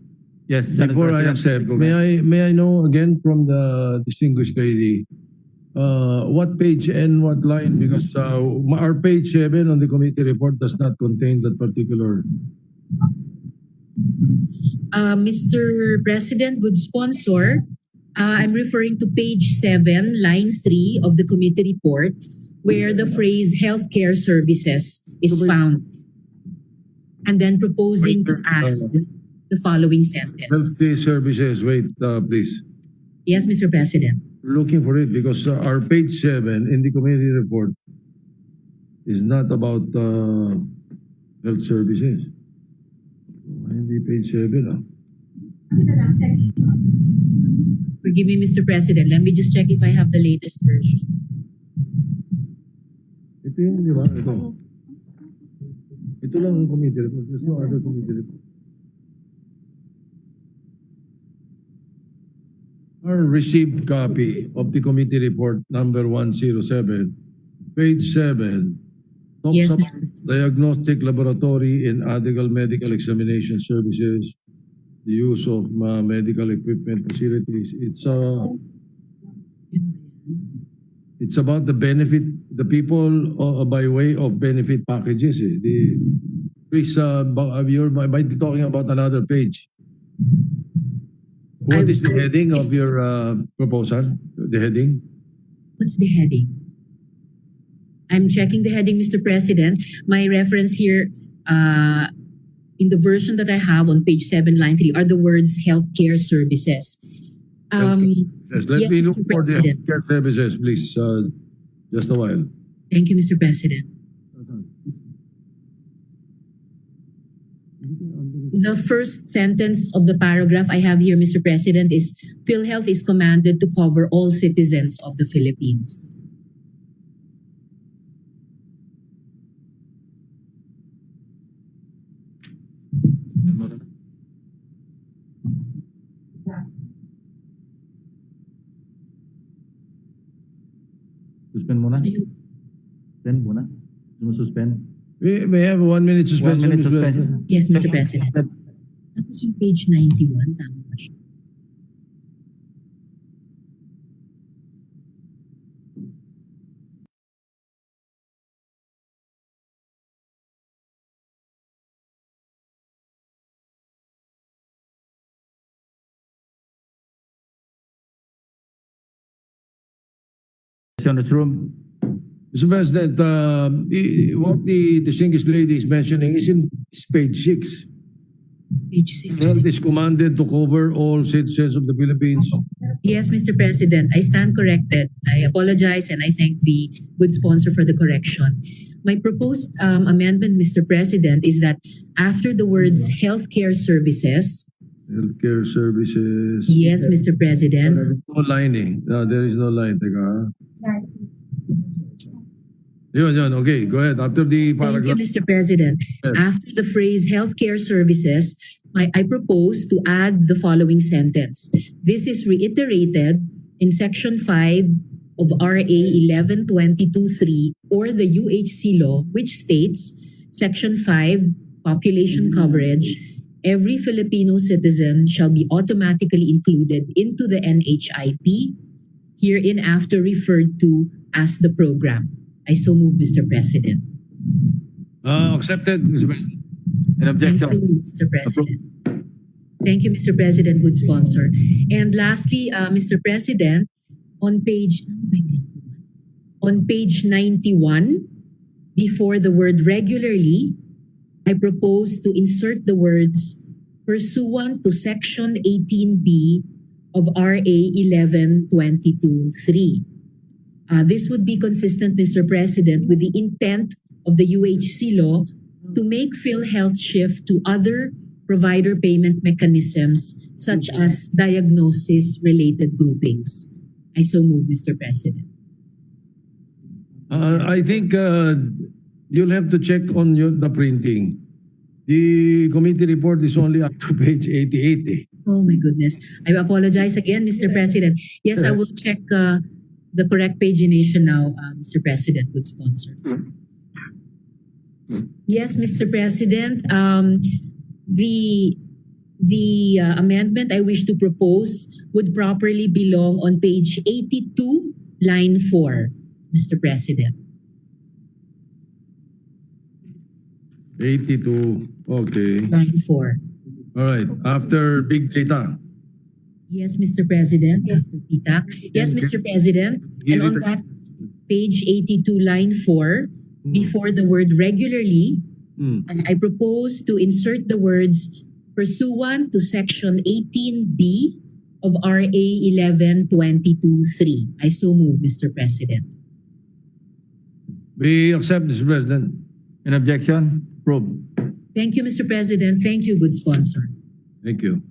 C: Yes, Senate
A: before I
C: President
A: accept,
C: is recognized.
A: may I know again from the distinguished lady, what page and what line? Because our page 7 on the committee report does not contain that particular.
G: Mr. President, good sponsor, I'm referring to page 7, line 3 of the committee report, where the phrase healthcare services is found. And then proposing to add the following sentence.
A: Healthcare services, wait, please.
G: Yes, Mr. President.
A: Looking for it because our page 7 in the committee report is not about health services. Hindi page 7
G: Forgive me, Mr. President. Let me just check if I have the latest version.
A: Ito yung, di ba? Ito. Ito lang ang committee report. There's no other committee report. Our received copy of the committee report number 107, page 7, talks
G: Yes,
A: about
G: Mr. President.
A: diagnostic laboratory and medical examination services, the use of medical equipment facilities. It's about the benefit, the people by way of benefit packages. Please, you might be talking about another page. What is the heading of your proposal? The heading?
G: What's the heading? I'm checking the heading, Mr. President. My reference here in the version that I have on page 7, line 3 are the words healthcare services.
A: Let
G: yes,
A: me look
G: Mr.
A: for the
G: President.
A: healthcare services, please. Just a while.
G: Thank you, Mr. President. The first sentence of the paragraph I have here, Mr. President, is PhilHealth is commanded to cover all citizens of the Philippines.
C: Suspend muna.
G: So you,
C: Suspend muna. Suspend.
A: We may have 1 minute
C: 1
A: suspension.
C: minute
A: Mr. President.
C: suspension.
G: yes, Mr. President. Tapos yung page 91, tama ba siya?
C: On this room.
A: Mr. President, what the distinguished lady is mentioning is in page 6.
I: Page 6.
A: Health is commanded to cover all citizens of the Philippines.
I: Yes, Mr. President, I stand corrected. I apologize and I thank the good sponsor for the correction. My proposed amendment, Mr. President, is that after the words healthcare services,
A: Healthcare services.
I: yes, Mr. President,
A: There's no line eh. No, there is no line. Teka. Yun. Okay, go ahead. After the
I: thank you,
A: paragraph.
I: Mr. President.
A: Yes.
I: After the phrase healthcare services, I propose to add the following sentence. This is reiterated in Section 5 of RA 1122(3) or the UHC law, which states, Section 5, population coverage, every Filipino citizen shall be automatically included into the NHIP, hereinafter referred to as the program. I so move, Mr. President.
A: Accepted, Mr. President.
C: An
I: Thank
C: objection.
I: you, Mr. President. Thank you, Mr. President, good sponsor. And lastly, Mr. President, on page 91, before the word regularly, I propose to insert the words pursuant to Section 18B of RA 1122(3). This would be consistent, Mr. President, with the intent of the UHC law to make Philhealth shift to other provider payment mechanisms such as diagnosis-related groupings. I so move, Mr. President.
A: I think you'll have to check on the printing. The committee report is only up to page 88 eh.
I: Oh my goodness. I apologize again, Mr. President. Yes, I will check the correct pagination now, Mr. President, good sponsor. Yes, Mr. President, the amendment I wish to propose would properly belong on page 82, line 4, Mr. President.
A: 82. Okay.
I: Line 4.
A: All right. After big data.
I: Yes, Mr. President. Yes, Mr. Pita. Yes, Mr. President. And on that page 82, line 4, before the word regularly, I propose to insert the words pursuant to Section 18B of RA 1122(3). I so move, Mr. President.
A: We accept, Mr. President.
C: An objection. Approved.
I: Thank you, Mr. President. Thank you, good sponsor.
A: Thank you.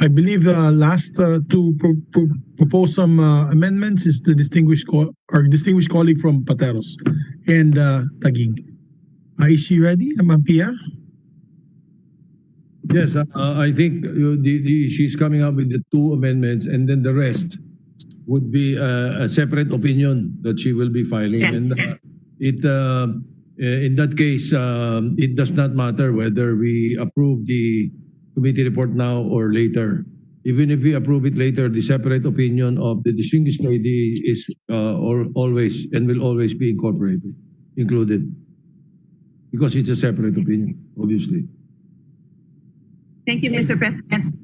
B: I believe last to propose some amendments is the our distinguished colleague from Pateros and Taguig. Is she ready, Ma'am Pia?
A: Yes, I think she's coming up with the two amendments and then the rest would be a separate opinion that she will be filing.
G: Yes.
A: And in that case, it does not matter whether we approve the committee report now or later. Even if we approve it later, the separate opinion of the distinguished lady is always and will always be included. Because it's a separate opinion, obviously.
G: Thank you, Mr. President.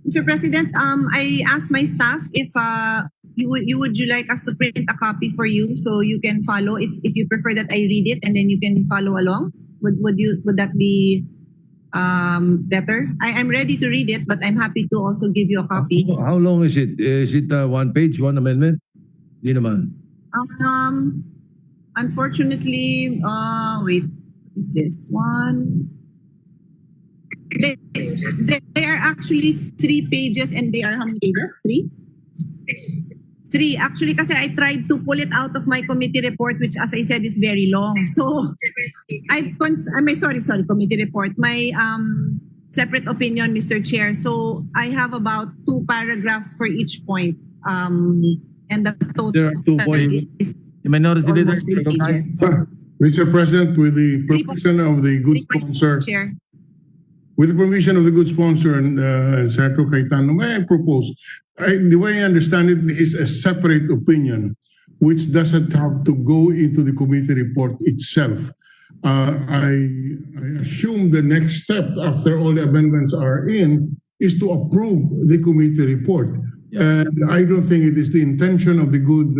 G: Mr. President, I asked my staff if would you like us to print a copy for you so you can follow if you prefer that I read it and then you can follow along. Would that be better? I'm ready to read it, but I'm happy to also give you a copy.
A: How long is it? Is it one page, one amendment? Di naman.
G: Unfortunately, wait, what is this one? They are actually 3 pages and they are how many pages? 3? 3. Actually, kasi I tried to pull it out of my committee report, which as I said is very long. So, committee report. My separate opinion, Mr. Chair. So, I have about 2 paragraphs for each point. And the total.
A: There are 2 points.
C: The minority leader
G: Almost 3 pages.
E: Mr. President, with the permission of the good
G: 3 points,
E: sponsor,
G: Mr. Chair.
E: with the permission of the good sponsor and Senator Cayetano, may I propose, the way I understand it is a separate opinion, which doesn't have to go into the committee report itself. I assume the next step after all the amendments are in is to approve the committee report. And I don't think it is the intention of the good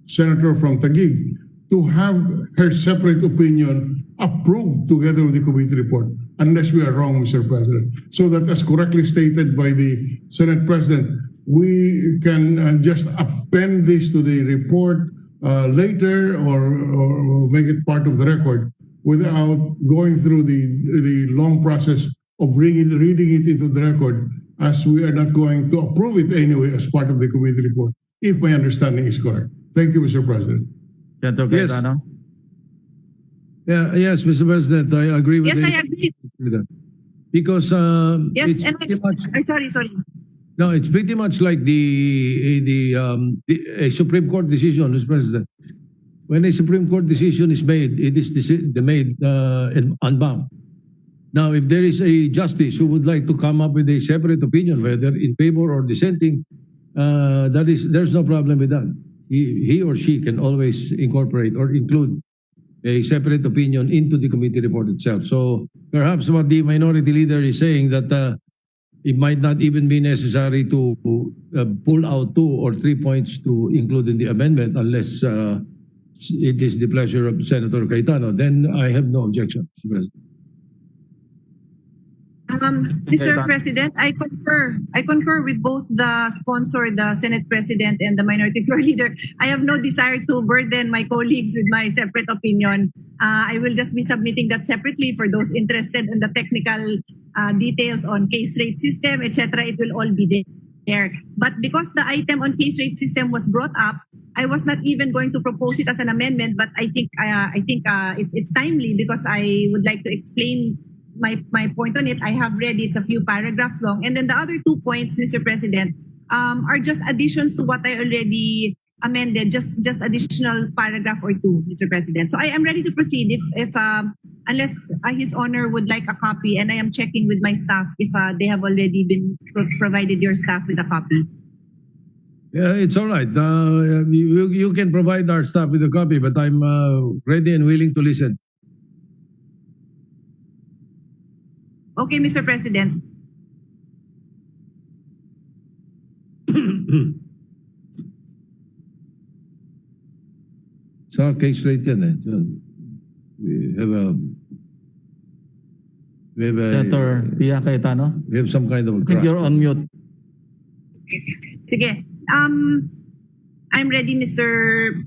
E: senator from Taguig to have her separate opinion approved together with the committee report, unless we are wrong, Mr. President. So that, as correctly stated by the Senate President, we can just append this to the report later, or make it part of the record without going through the long process of reading it into the record, as we are not going to approve it anyway as part of the committee report, if my understanding is correct. Thank you, Mr. President.
C: Senator
A: Yes.
C: Cayetano?
A: Yeah, yes, Mr. President, I agree with
G: Yes,
A: the-
G: I agree.
A: with that. Because
G: Yes,
A: it's
G: and
A: pretty much,
G: sorry.
A: no, it's pretty much like a Supreme Court decision, Mr. President. When a Supreme Court decision is made, it is made unbound. Now, if there is a justice who would like to come up with a separate opinion, whether in favor or dissenting, there's no problem with that. He or she can always incorporate or include a separate opinion into the committee report itself. So perhaps what the minority leader is saying, that it might not even be necessary to pull out 2 or 3 points to include in the amendment, unless it is the pleasure of Senator Cayetano, then I have no objection, Mr. President.
G: Mr. President, I concur with both the sponsor, the Senate President, and the Minority Floor Leader. I have no desire to burden my colleagues with my separate opinion. I will just be submitting that separately for those interested in the technical details on case rate system, etc. It will all be there. But because the item on case rate system was brought up, I was not even going to propose it as an amendment. But I think it's timely, because I would like to explain my point on it. I have read it. It's a few paragraphs long. And then the other 2 points, Mr. President, are just additions to what I already amended, just additional paragraph or 2, Mr. President. So I am ready to proceed if unless His Honor would like a copy, and I am checking with my staff if they have already been provided your staff with a copy.
A: Yeah, it's all right. You can provide our staff with a copy, but I'm ready and willing to listen.
G: Okay, Mr. President.
A: Sa case rate yan eh. So, we
C: Senator Pia Cayetano?
A: we have some kind of a
C: I think you're on mute.
G: Sige. I'm ready, Mr.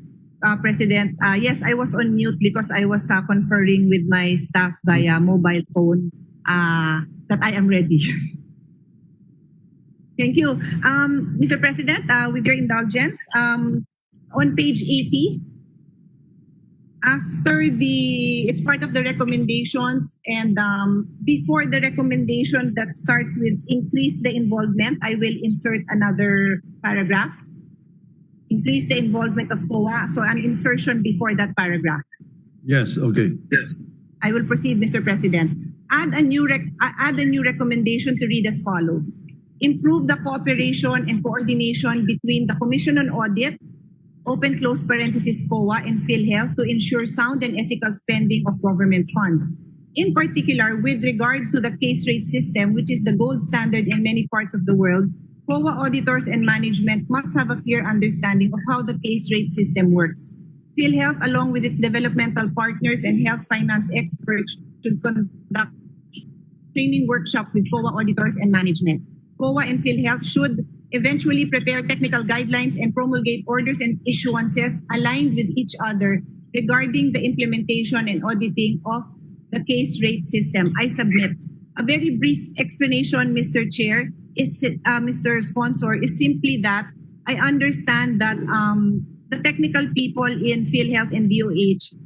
G: President. Yes, I was on mute because I was conferring with my staff via mobile phone that I am ready. Thank you. Mr. President, with your indulgence, on page 80, it's part of the recommendations, and before the recommendation that starts with increase the involvement, I will insert another paragraph. Increase the involvement of COA. So an insertion before that paragraph.
A: Yes, okay. Yes.
G: I will proceed, Mr. President. Add a new recommendation to read as follows. Improve the cooperation and coordination between the Commission on Audit, open close parenthesis COA, and Philhealth to ensure sound and ethical spending of government funds. In particular, with regard to the case rate system, which is the gold standard in many parts of the world, COA auditors and management must have a clear understanding of how the case rate system works. Philhealth, along with its developmental partners and health finance experts, should conduct training workshops with COA auditors and management. COA and Philhealth should eventually prepare technical guidelines and promulgate orders and issuances aligned with each other regarding the implementation and auditing of the case rate system. I submit. A very brief explanation, Mr. Chair, Mr. Sponsor, is simply that I understand that the technical people in Philhealth and DOH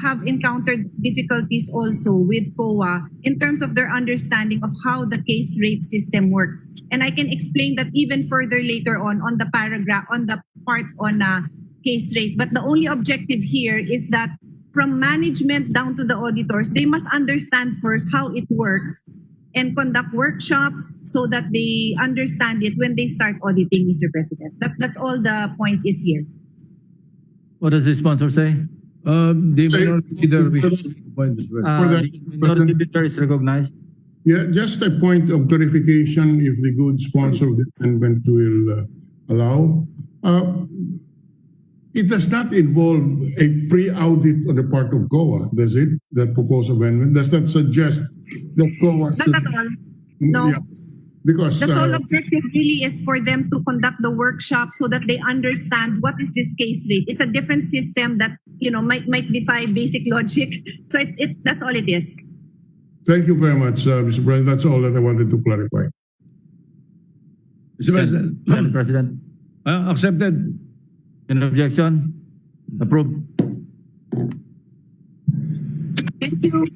G: have encountered difficulties also with COA in terms of their understanding of how the case rate system works. And I can explain that even further later on the paragraph, on the part on case rate. But the only objective here is that from management down to the auditors, they must understand first how it works and conduct workshops so that they understand it when they start auditing, Mr. President. That's all the point is here.
C: What does the sponsor say?
A: The minority leader wishes to point, Mr. President.
C: The minority leader is recognized.
E: Yeah, just a point of clarification, if the good sponsor of the amendment will allow. It does not involve a pre-audit on the part of COA, does it? That proposed amendment does not suggest that COA
G: Not
E: should.
G: at all. No.
E: Yeah, because
G: The sole objective really is for them to conduct the workshop so that they understand what is this case rate. It's a different system that might defy basic logic. So it's that's all it is.
E: thank you very much, Mr. President. That's all that I wanted to clarify.
A: Mr. President,
C: Senate President.
A: accepted.
C: Any objection? Approved.
G: Thank you.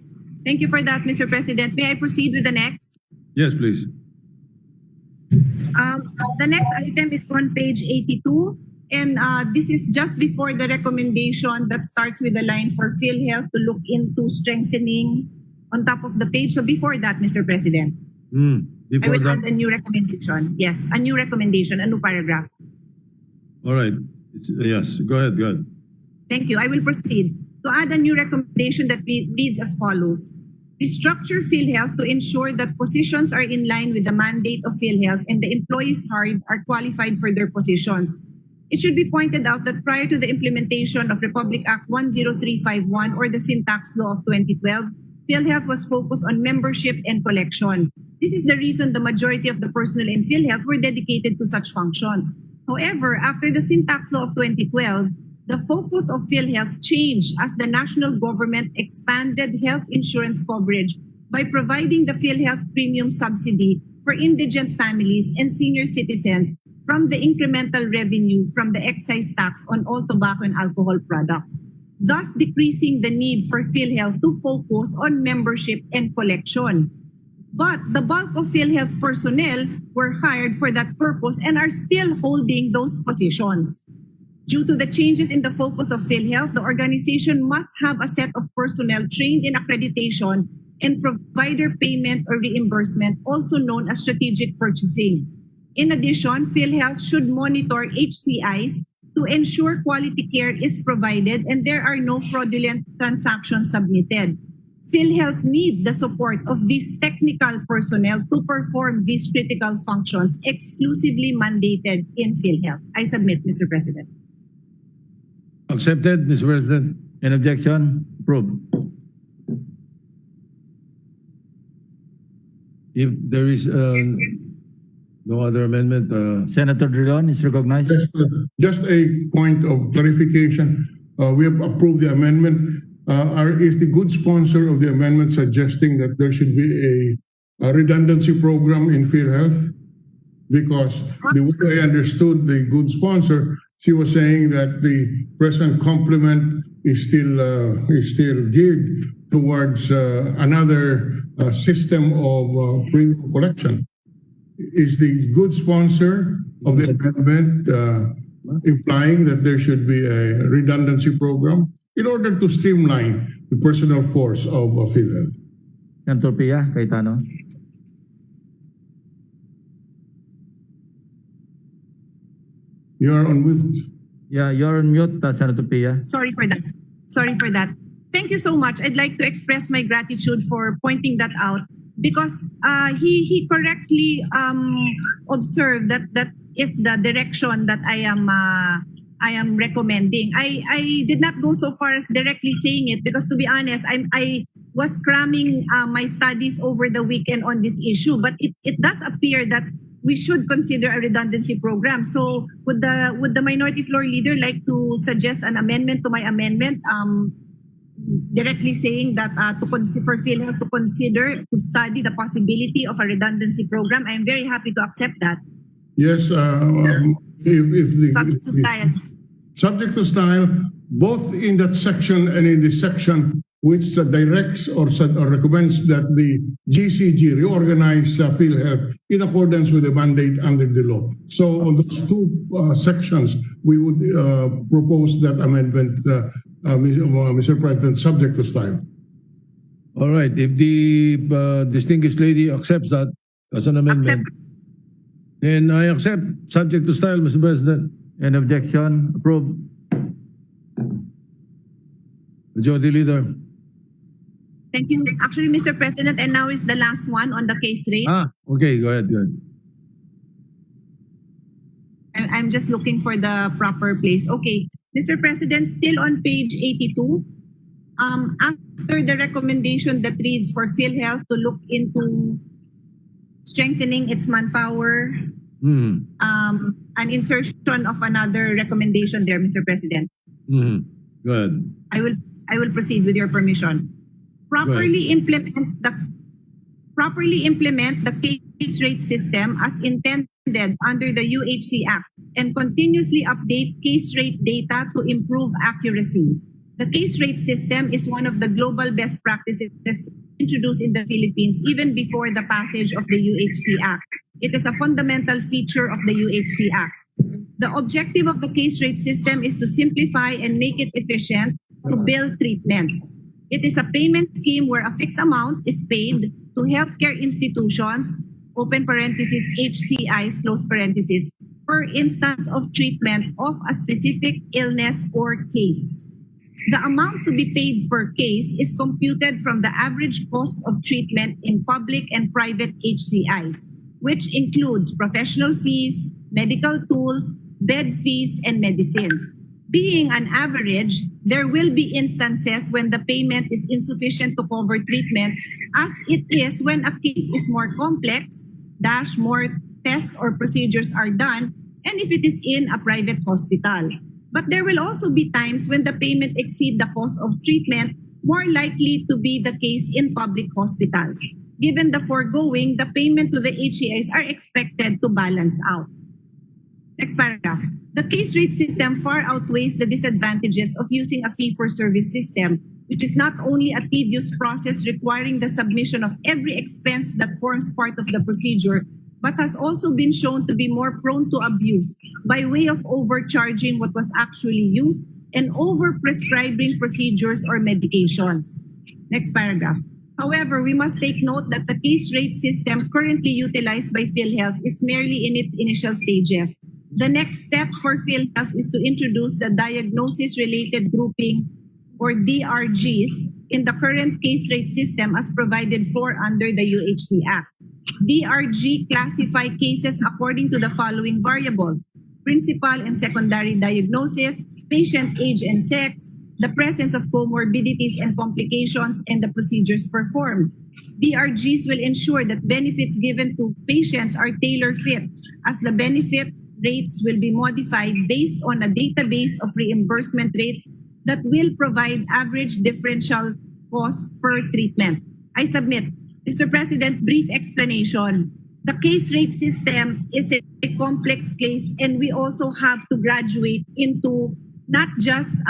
G: Thank you for that, Mr. President. May I proceed with the next?
A: Yes, please.
G: The next item is on page 82, and this is just before the recommendation that starts with the line for Philhealth to look into strengthening on top of the page. So before that, Mr. President, I
A: Before
G: will
A: that,
G: add a new recommendation. Yes, a new recommendation, a new paragraph.
A: all right. Yes, go ahead, go ahead.
G: Thank you. I will proceed to add a new recommendation that reads as follows. Restructure Philhealth to ensure that positions are in line with the mandate of Philhealth and the employees hired are qualified for their positions. It should be pointed out that prior to the implementation of Republic Act 10351 or the Syntax Law of 2012, Philhealth was focused on membership and collection. This is the reason the majority of the personnel in Philhealth were dedicated to such functions. However, after the Syntax Law of 2012, the focus of Philhealth changed as the national government expanded health insurance coverage by providing the Philhealth premium subsidy for indigent families and senior citizens from the incremental revenue from the excise tax on all tobacco and alcohol products, thus decreasing the need for Philhealth to focus on membership and collection. But the bulk of Philhealth personnel were hired for that purpose and are still holding those positions. Due to the changes in the focus of Philhealth, the organization must have a set of personnel trained in accreditation and provider payment or reimbursement, also known as strategic purchasing. In addition, Philhealth should monitor HCIs to ensure quality care is provided and there are no fraudulent transactions submitted. Philhealth needs the support of these technical personnel to perform these critical functions exclusively mandated in Philhealth. I submit, Mr. President.
A: Accepted, Mr. President.
C: Any objection? Approved.
A: If there is no other amendment,
C: Senator Drilon is recognized.
E: Just a point of clarification. We have approved the amendment. Is the good sponsor of the amendment suggesting that there should be a redundancy program in Philhealth? Because the way I understood the good sponsor, she was saying that the present complement is still geared towards another system of premium collection. Is the good sponsor of the amendment implying that there should be a redundancy program in order to streamline the personnel force of Philhealth?
C: Senator Pia Cayetano.
E: You are on mute.
C: Yeah, you're on mute, Senator Pia.
G: Sorry for that. Thank you so much. I'd like to express my gratitude for pointing that out because he correctly observed that is the direction that I am recommending. I did not go so far as directly saying it because, to be honest, I was cramming my studies over the weekend on this issue, but it does appear that we should consider a redundancy program. So would the minority floor leader like to suggest an amendment to my amendment, directly saying that for Philhealth to study the possibility of a redundancy program? I am very happy to accept that.
E: Yes, if
G: Subject to style.
E: Subject to style, both in that section and in the section which directs or recommends that the GCG reorganize Philhealth in accordance with the mandate under the law. So on those two sections, we would propose that amendment, Mr. President, subject to style.
A: all right. If the distinguished lady accepts that as an amendment, then I accept, subject to style, Mr. President.
C: Any objection? Approved.
A: Majority Leader.
G: Thank you. Actually, Mr. President, and now is the last one on the case rate.
A: Okay, go ahead, go ahead.
G: I'm just looking for the proper place. Okay, Mr. President, still on page 82. After the recommendation that reads for Philhealth to look into strengthening its manpower, an insertion of another recommendation there, Mr. President.
A: Go ahead.
G: I will proceed with your permission. Properly implement the case rate system as intended under the UHC Act and continuously update case rate data to improve accuracy. The case rate system is one of the global best practices introduced in the Philippines even before the passage of the UHC Act. It is a fundamental feature of the UHC Act. The objective of the case rate system is to simplify and make it efficient to bill treatments. It is a payment scheme where a fixed amount is paid to healthcare institutions, open parenthesis, HCIs, close parenthesis, per instance of treatment of a specific illness or case. The amount to be paid per case is computed from the average cost of treatment in public and private HCIs, which includes professional fees, medical tools, bed fees, and medicines. Being an average, there will be instances when the payment is insufficient to cover treatment, as it is when a case is more complex, more tests or procedures are done, and if it is in a private hospital. But there will also be times when the payment exceeds the cost of treatment, more likely to be the case in public hospitals. Given the foregoing, the payment to the HCIs are expected to balance out. Next paragraph. The case rate system far outweighs the disadvantages of using a fee-for-service system, which is not only a tedious process requiring the submission of every expense that forms part of the procedure, but has also been shown to be more prone to abuse by way of overcharging what was actually used and over-prescribing procedures or medications. Next paragraph. However, we must take note that the case rate system currently utilized by Philhealth is merely in its initial stages. The next step for Philhealth is to introduce the diagnosis-related grouping or DRGs in the current case rate system as provided for under the UHC Act. DRG classify cases according to the following variables: principal and secondary diagnosis, patient age and sex, the presence of comorbidities and complications, and the procedures performed. DRGs will ensure that benefits given to patients are tailor-fit, as the benefit rates will be modified based on a database of reimbursement rates that will provide average differential cost per treatment. I submit, Mr. President, brief explanation. The case rate system is a complex case, and we also have to graduate into not just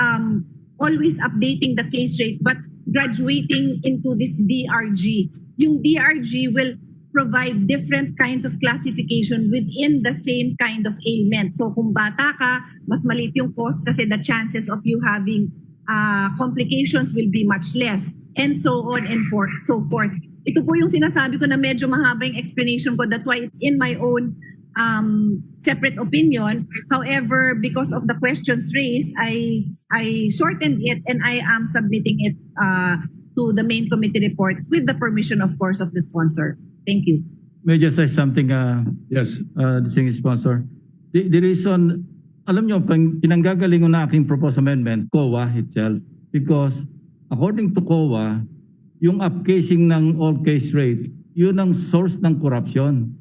G: always updating the case rate, but graduating into this DRG. Yung DRG will provide different kinds of classification within the same kind of ailment. So kung bata ka, mas maliit yung cost kasi the chances of you having complications will be much less, and so on and so forth. Ito po yung sinasabi ko na medyo mahaba yung explanation ko. That's why it's in my own separate opinion. However, because of the questions raised, I shortened it and I am submitting it to the main committee report with the permission, of course, of the sponsor. Thank you.
C: May I just say something,
A: Yes.
C: distinguished sponsor? The reason, alam nyo, pinanggagalingon na aking proposed amendment, COA itself, because according to COA, yung upcasing ng all case rates, yun ang source ng corruption.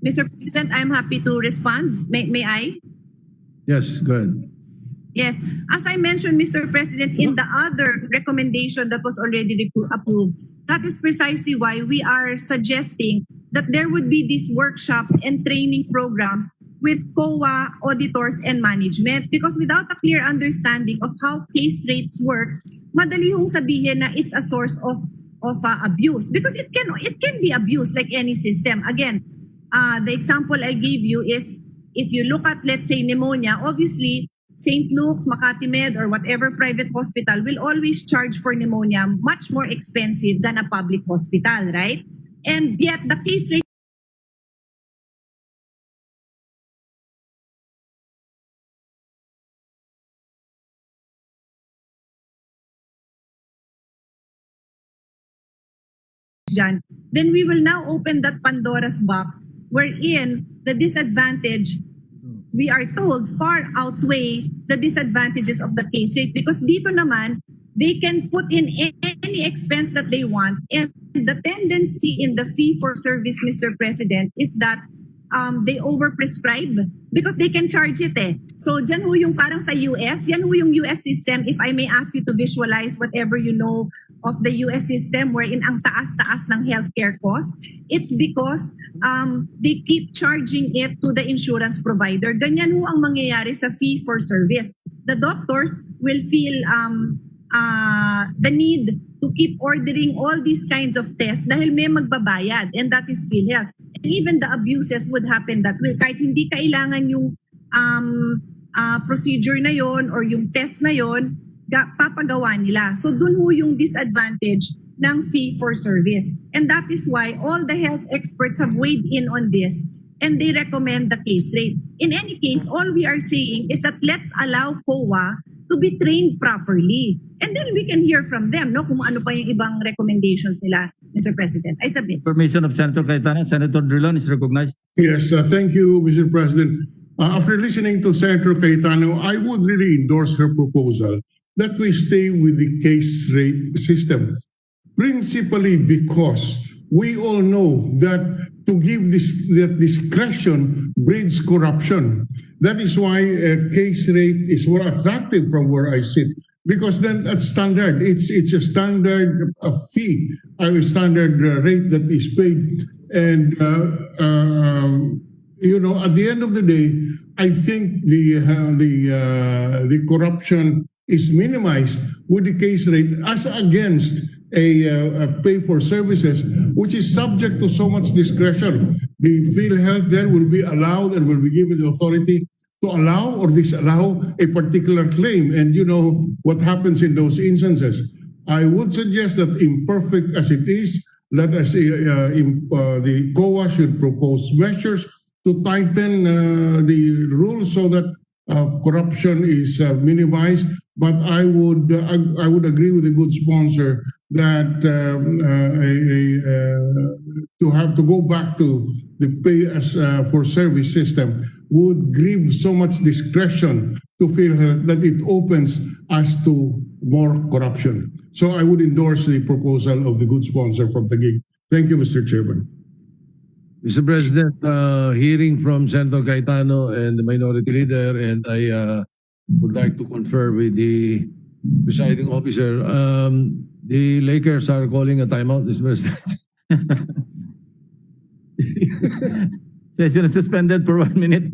G: Mr. President, I'm happy to respond. May I?
A: Yes, go ahead.
G: Yes. As I mentioned, Mr. President, in the other recommendation that was already approved, that is precisely why we are suggesting that there would be these workshops and training programs with COA auditors and management, because without a clear understanding of how case rates works, madali hong sabihin na it's a source of abuse, because it can be abused like any system. Again, the example I give you is if you look at, let's say, pneumonia, obviously St. Luke's, Makati Med, or whatever private hospital will always charge for pneumonia much more expensive than a public hospital, right? And yet the case rate dyan, then we will now open that Pandora's box wherein the disadvantage, we are told, far outweigh the disadvantages of the case rate, because dito naman, they can put in any expense that they want. And the tendency in the fee for service, Mr. President, is that they overprescribe because they can charge it eh. So dyan ho yung parang sa US, yan ho yung US system. If I may ask you to visualize whatever you know of the US system wherein ang taas-taas ng healthcare cost, it's because they keep charging it to the insurance provider. Ganyan ho ang mangyayari sa fee for service. The doctors will feel the need to keep ordering all these kinds of tests dahil may magbabayad, and that is Philhealth. And even the abuses would happen that way. Kahit hindi kailangan yung procedure na yon or yung test na yon, papagawa nila. So dun ho yung disadvantage ng fee for service. And that is why all the health experts have weighed in on this and they recommend the case rate. In any case, all we are saying is that let's allow COA to be trained properly. And then we can hear from them, no, kung ano pa yung ibang recommendations nila, Mr. President. I submit.
C: Permission of Senator Cayetano. Senator Drilon is recognized.
E: Yes, thank you, Mr. President. After listening to Senator Cayetano, I would really endorse her proposal that we stay with the case rate system, principally because we all know that to give that discretion breeds corruption. That is why a case rate is more attractive from where I sit, because then at standard, it's a standard fee, a standard rate that is paid, and at the end of the day, I think the corruption is minimized with the case rate as against a pay for services, which is subject to so much discretion. The Philhealth then will be allowed and will be given the authority to allow or disallow a particular claim. And you know what happens in those instances. I would suggest that, imperfect as it is, let us the COA should propose measures to tighten the rules so that corruption is minimized. But I would agree with a good sponsor that to have to go back to the pay as for service system would give so much discretion to Philhealth that it opens us to more corruption. So I would endorse the proposal of the good sponsor from the gig. Thank you, Mr. Chairman.
A: Mr. President, hearing from Senator Cayetano and the Minority Leader, and I would like to confer with the presiding officer. The Lakers are calling a timeout, Mr. President.
C: Session is suspended for 1 minute.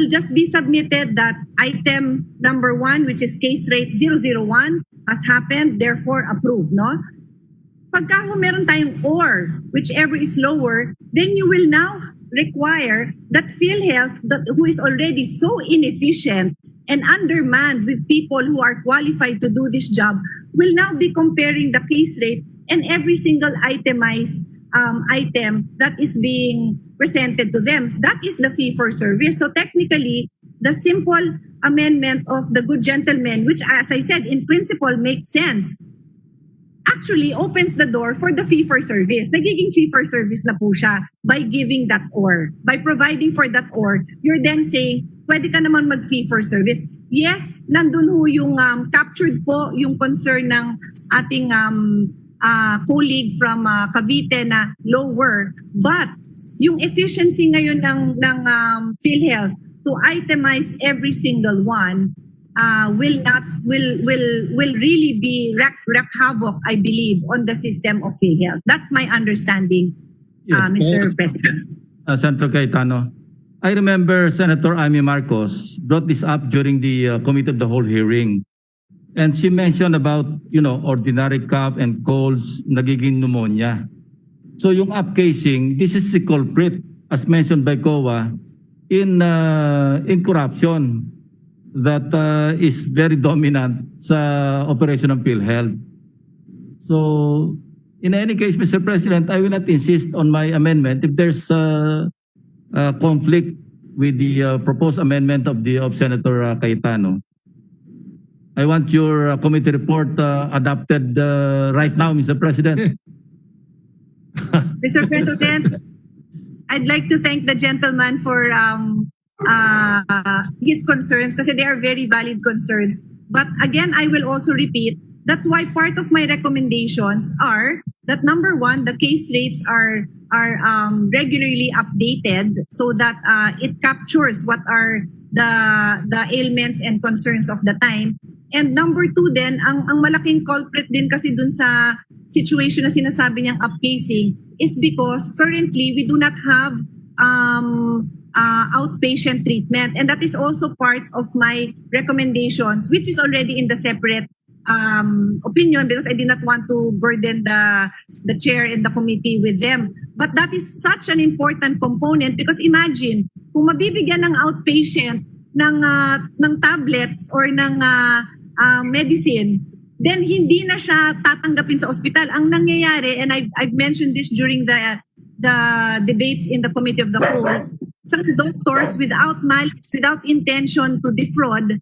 G: will just be submitted that item number 1, which is case rate 001, has happened, therefore approved, no? Pagka kung meron tayong or, whichever is lower, then you will now require that PhilHealth, who is already so inefficient and undermanned with people who are qualified to do this job, will now be comparing the case rate and every single itemized item that is being presented to them. That is the fee for service. So technically, the simple amendment of the good gentleman, which as I said, in principle makes sense, actually opens the door for the fee for service. Nagiging fee for service na po siya by giving that or. By providing for that or, you're then saying, pwede ka naman mag-fee for service. Yes, nandun ho yung captured po yung concern ng ating colleague from Cavite na lower. But yung efficiency ngayon ng PhilHealth to itemize every single one will really be wreak havoc, I believe, on the system of PhilHealth. That's my understanding,
C: Yes.
G: Mr. President.
C: Senator Cayetano, I remember Senator Amy Marcos brought this up during the Committee of the Whole hearing. And she mentioned about, ordinary cough and colds, nagiging pneumonia. So yung upcasing, this is the culprit, as mentioned by COA, in corruption that is very dominant sa operation ng PhilHealth. So, in any case, Mr. President, I will not insist on my amendment if there's a conflict with the proposed amendment of Senator Cayetano. I want your committee report adopted right now, Mr. President.
G: Mr. President, I'd like to thank the gentleman for his concerns kasi they are very valid concerns. But again, I will also repeat, that's why part of my recommendations are that number 1, the case rates are regularly updated so that it captures what are the ailments and concerns of the time. And number 2 then, ang malaking culprit din kasi dun sa situation na sinasabi niyang upcasing is because currently we do not have outpatient treatment. And that is also part of my recommendations, which is already in the separate opinion because I did not want to burden the chair and the committee with them. But that is such an important component because imagine, kung mabibigyan ng outpatient ng tablets or ng medicine, then hindi na siya tatanggapin sa ospital. Ang nangyayari, and I've mentioned this during the debates in the Committee of the Whole, some doctors without malice, without intention to defraud,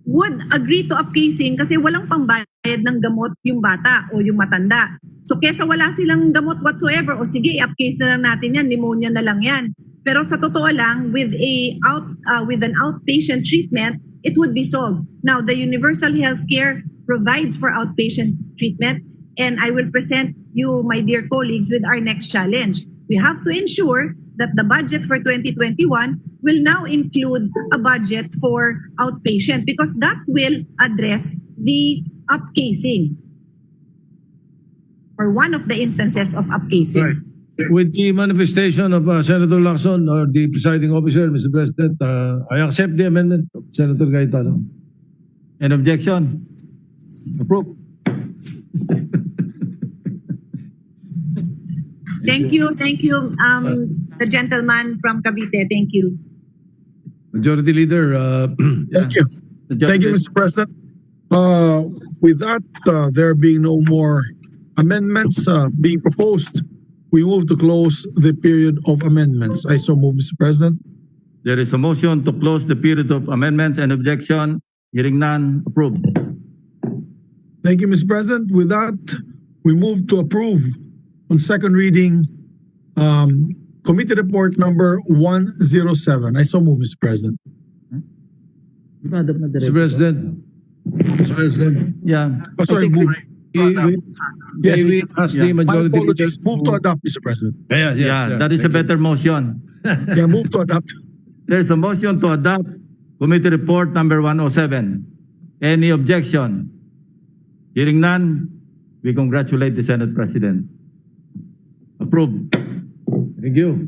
G: would agree to upcasing kasi walang pangbayad ng gamot yung bata o yung matanda. So kesa wala silang gamot whatsoever, o sige, upcase na lang natin yan, pneumonia na lang yan. Pero sa totoo lang, with an outpatient treatment, it would be solved. Now, the universal healthcare provides for outpatient treatment, and I will present you, my dear colleagues, with our next challenge. We have to ensure that the budget for 2021 will now include a budget for outpatient because that will address the upcasing or one of the instances of upcasing.
A: Right. With the manifestation of Senator Lacson or the presiding officer, Mr. President, I accept the amendment of Senator Cayetano.
C: An objection? Approved.
G: Thank you, the gentleman from Cavite. Thank you.
A: Majority Leader,
B: Thank you. Thank you, Mr. President. With that, there being no more amendments being proposed, we move to close the period of amendments. I so move, Mr. President.
C: There is a motion to close the period of amendments and objection. Hearing none, approved.
B: Thank you, Mr. President. With that, we move to approve on second reading committee report number 107. I so move, Mr. President.
A: Mr. President,
C: Yeah.
B: Oh, sorry, move. Yes,
A: we ask the
B: My
A: majority
B: apologies.
A: leader
B: Move to adopt, Mr. President.
C: Yeah, that is a better motion.
B: Yeah, move to adopt.
C: There's a motion to adopt committee report number 107. Any objection? Hearing none, we congratulate the Senate President. Approved.
A: Thank you.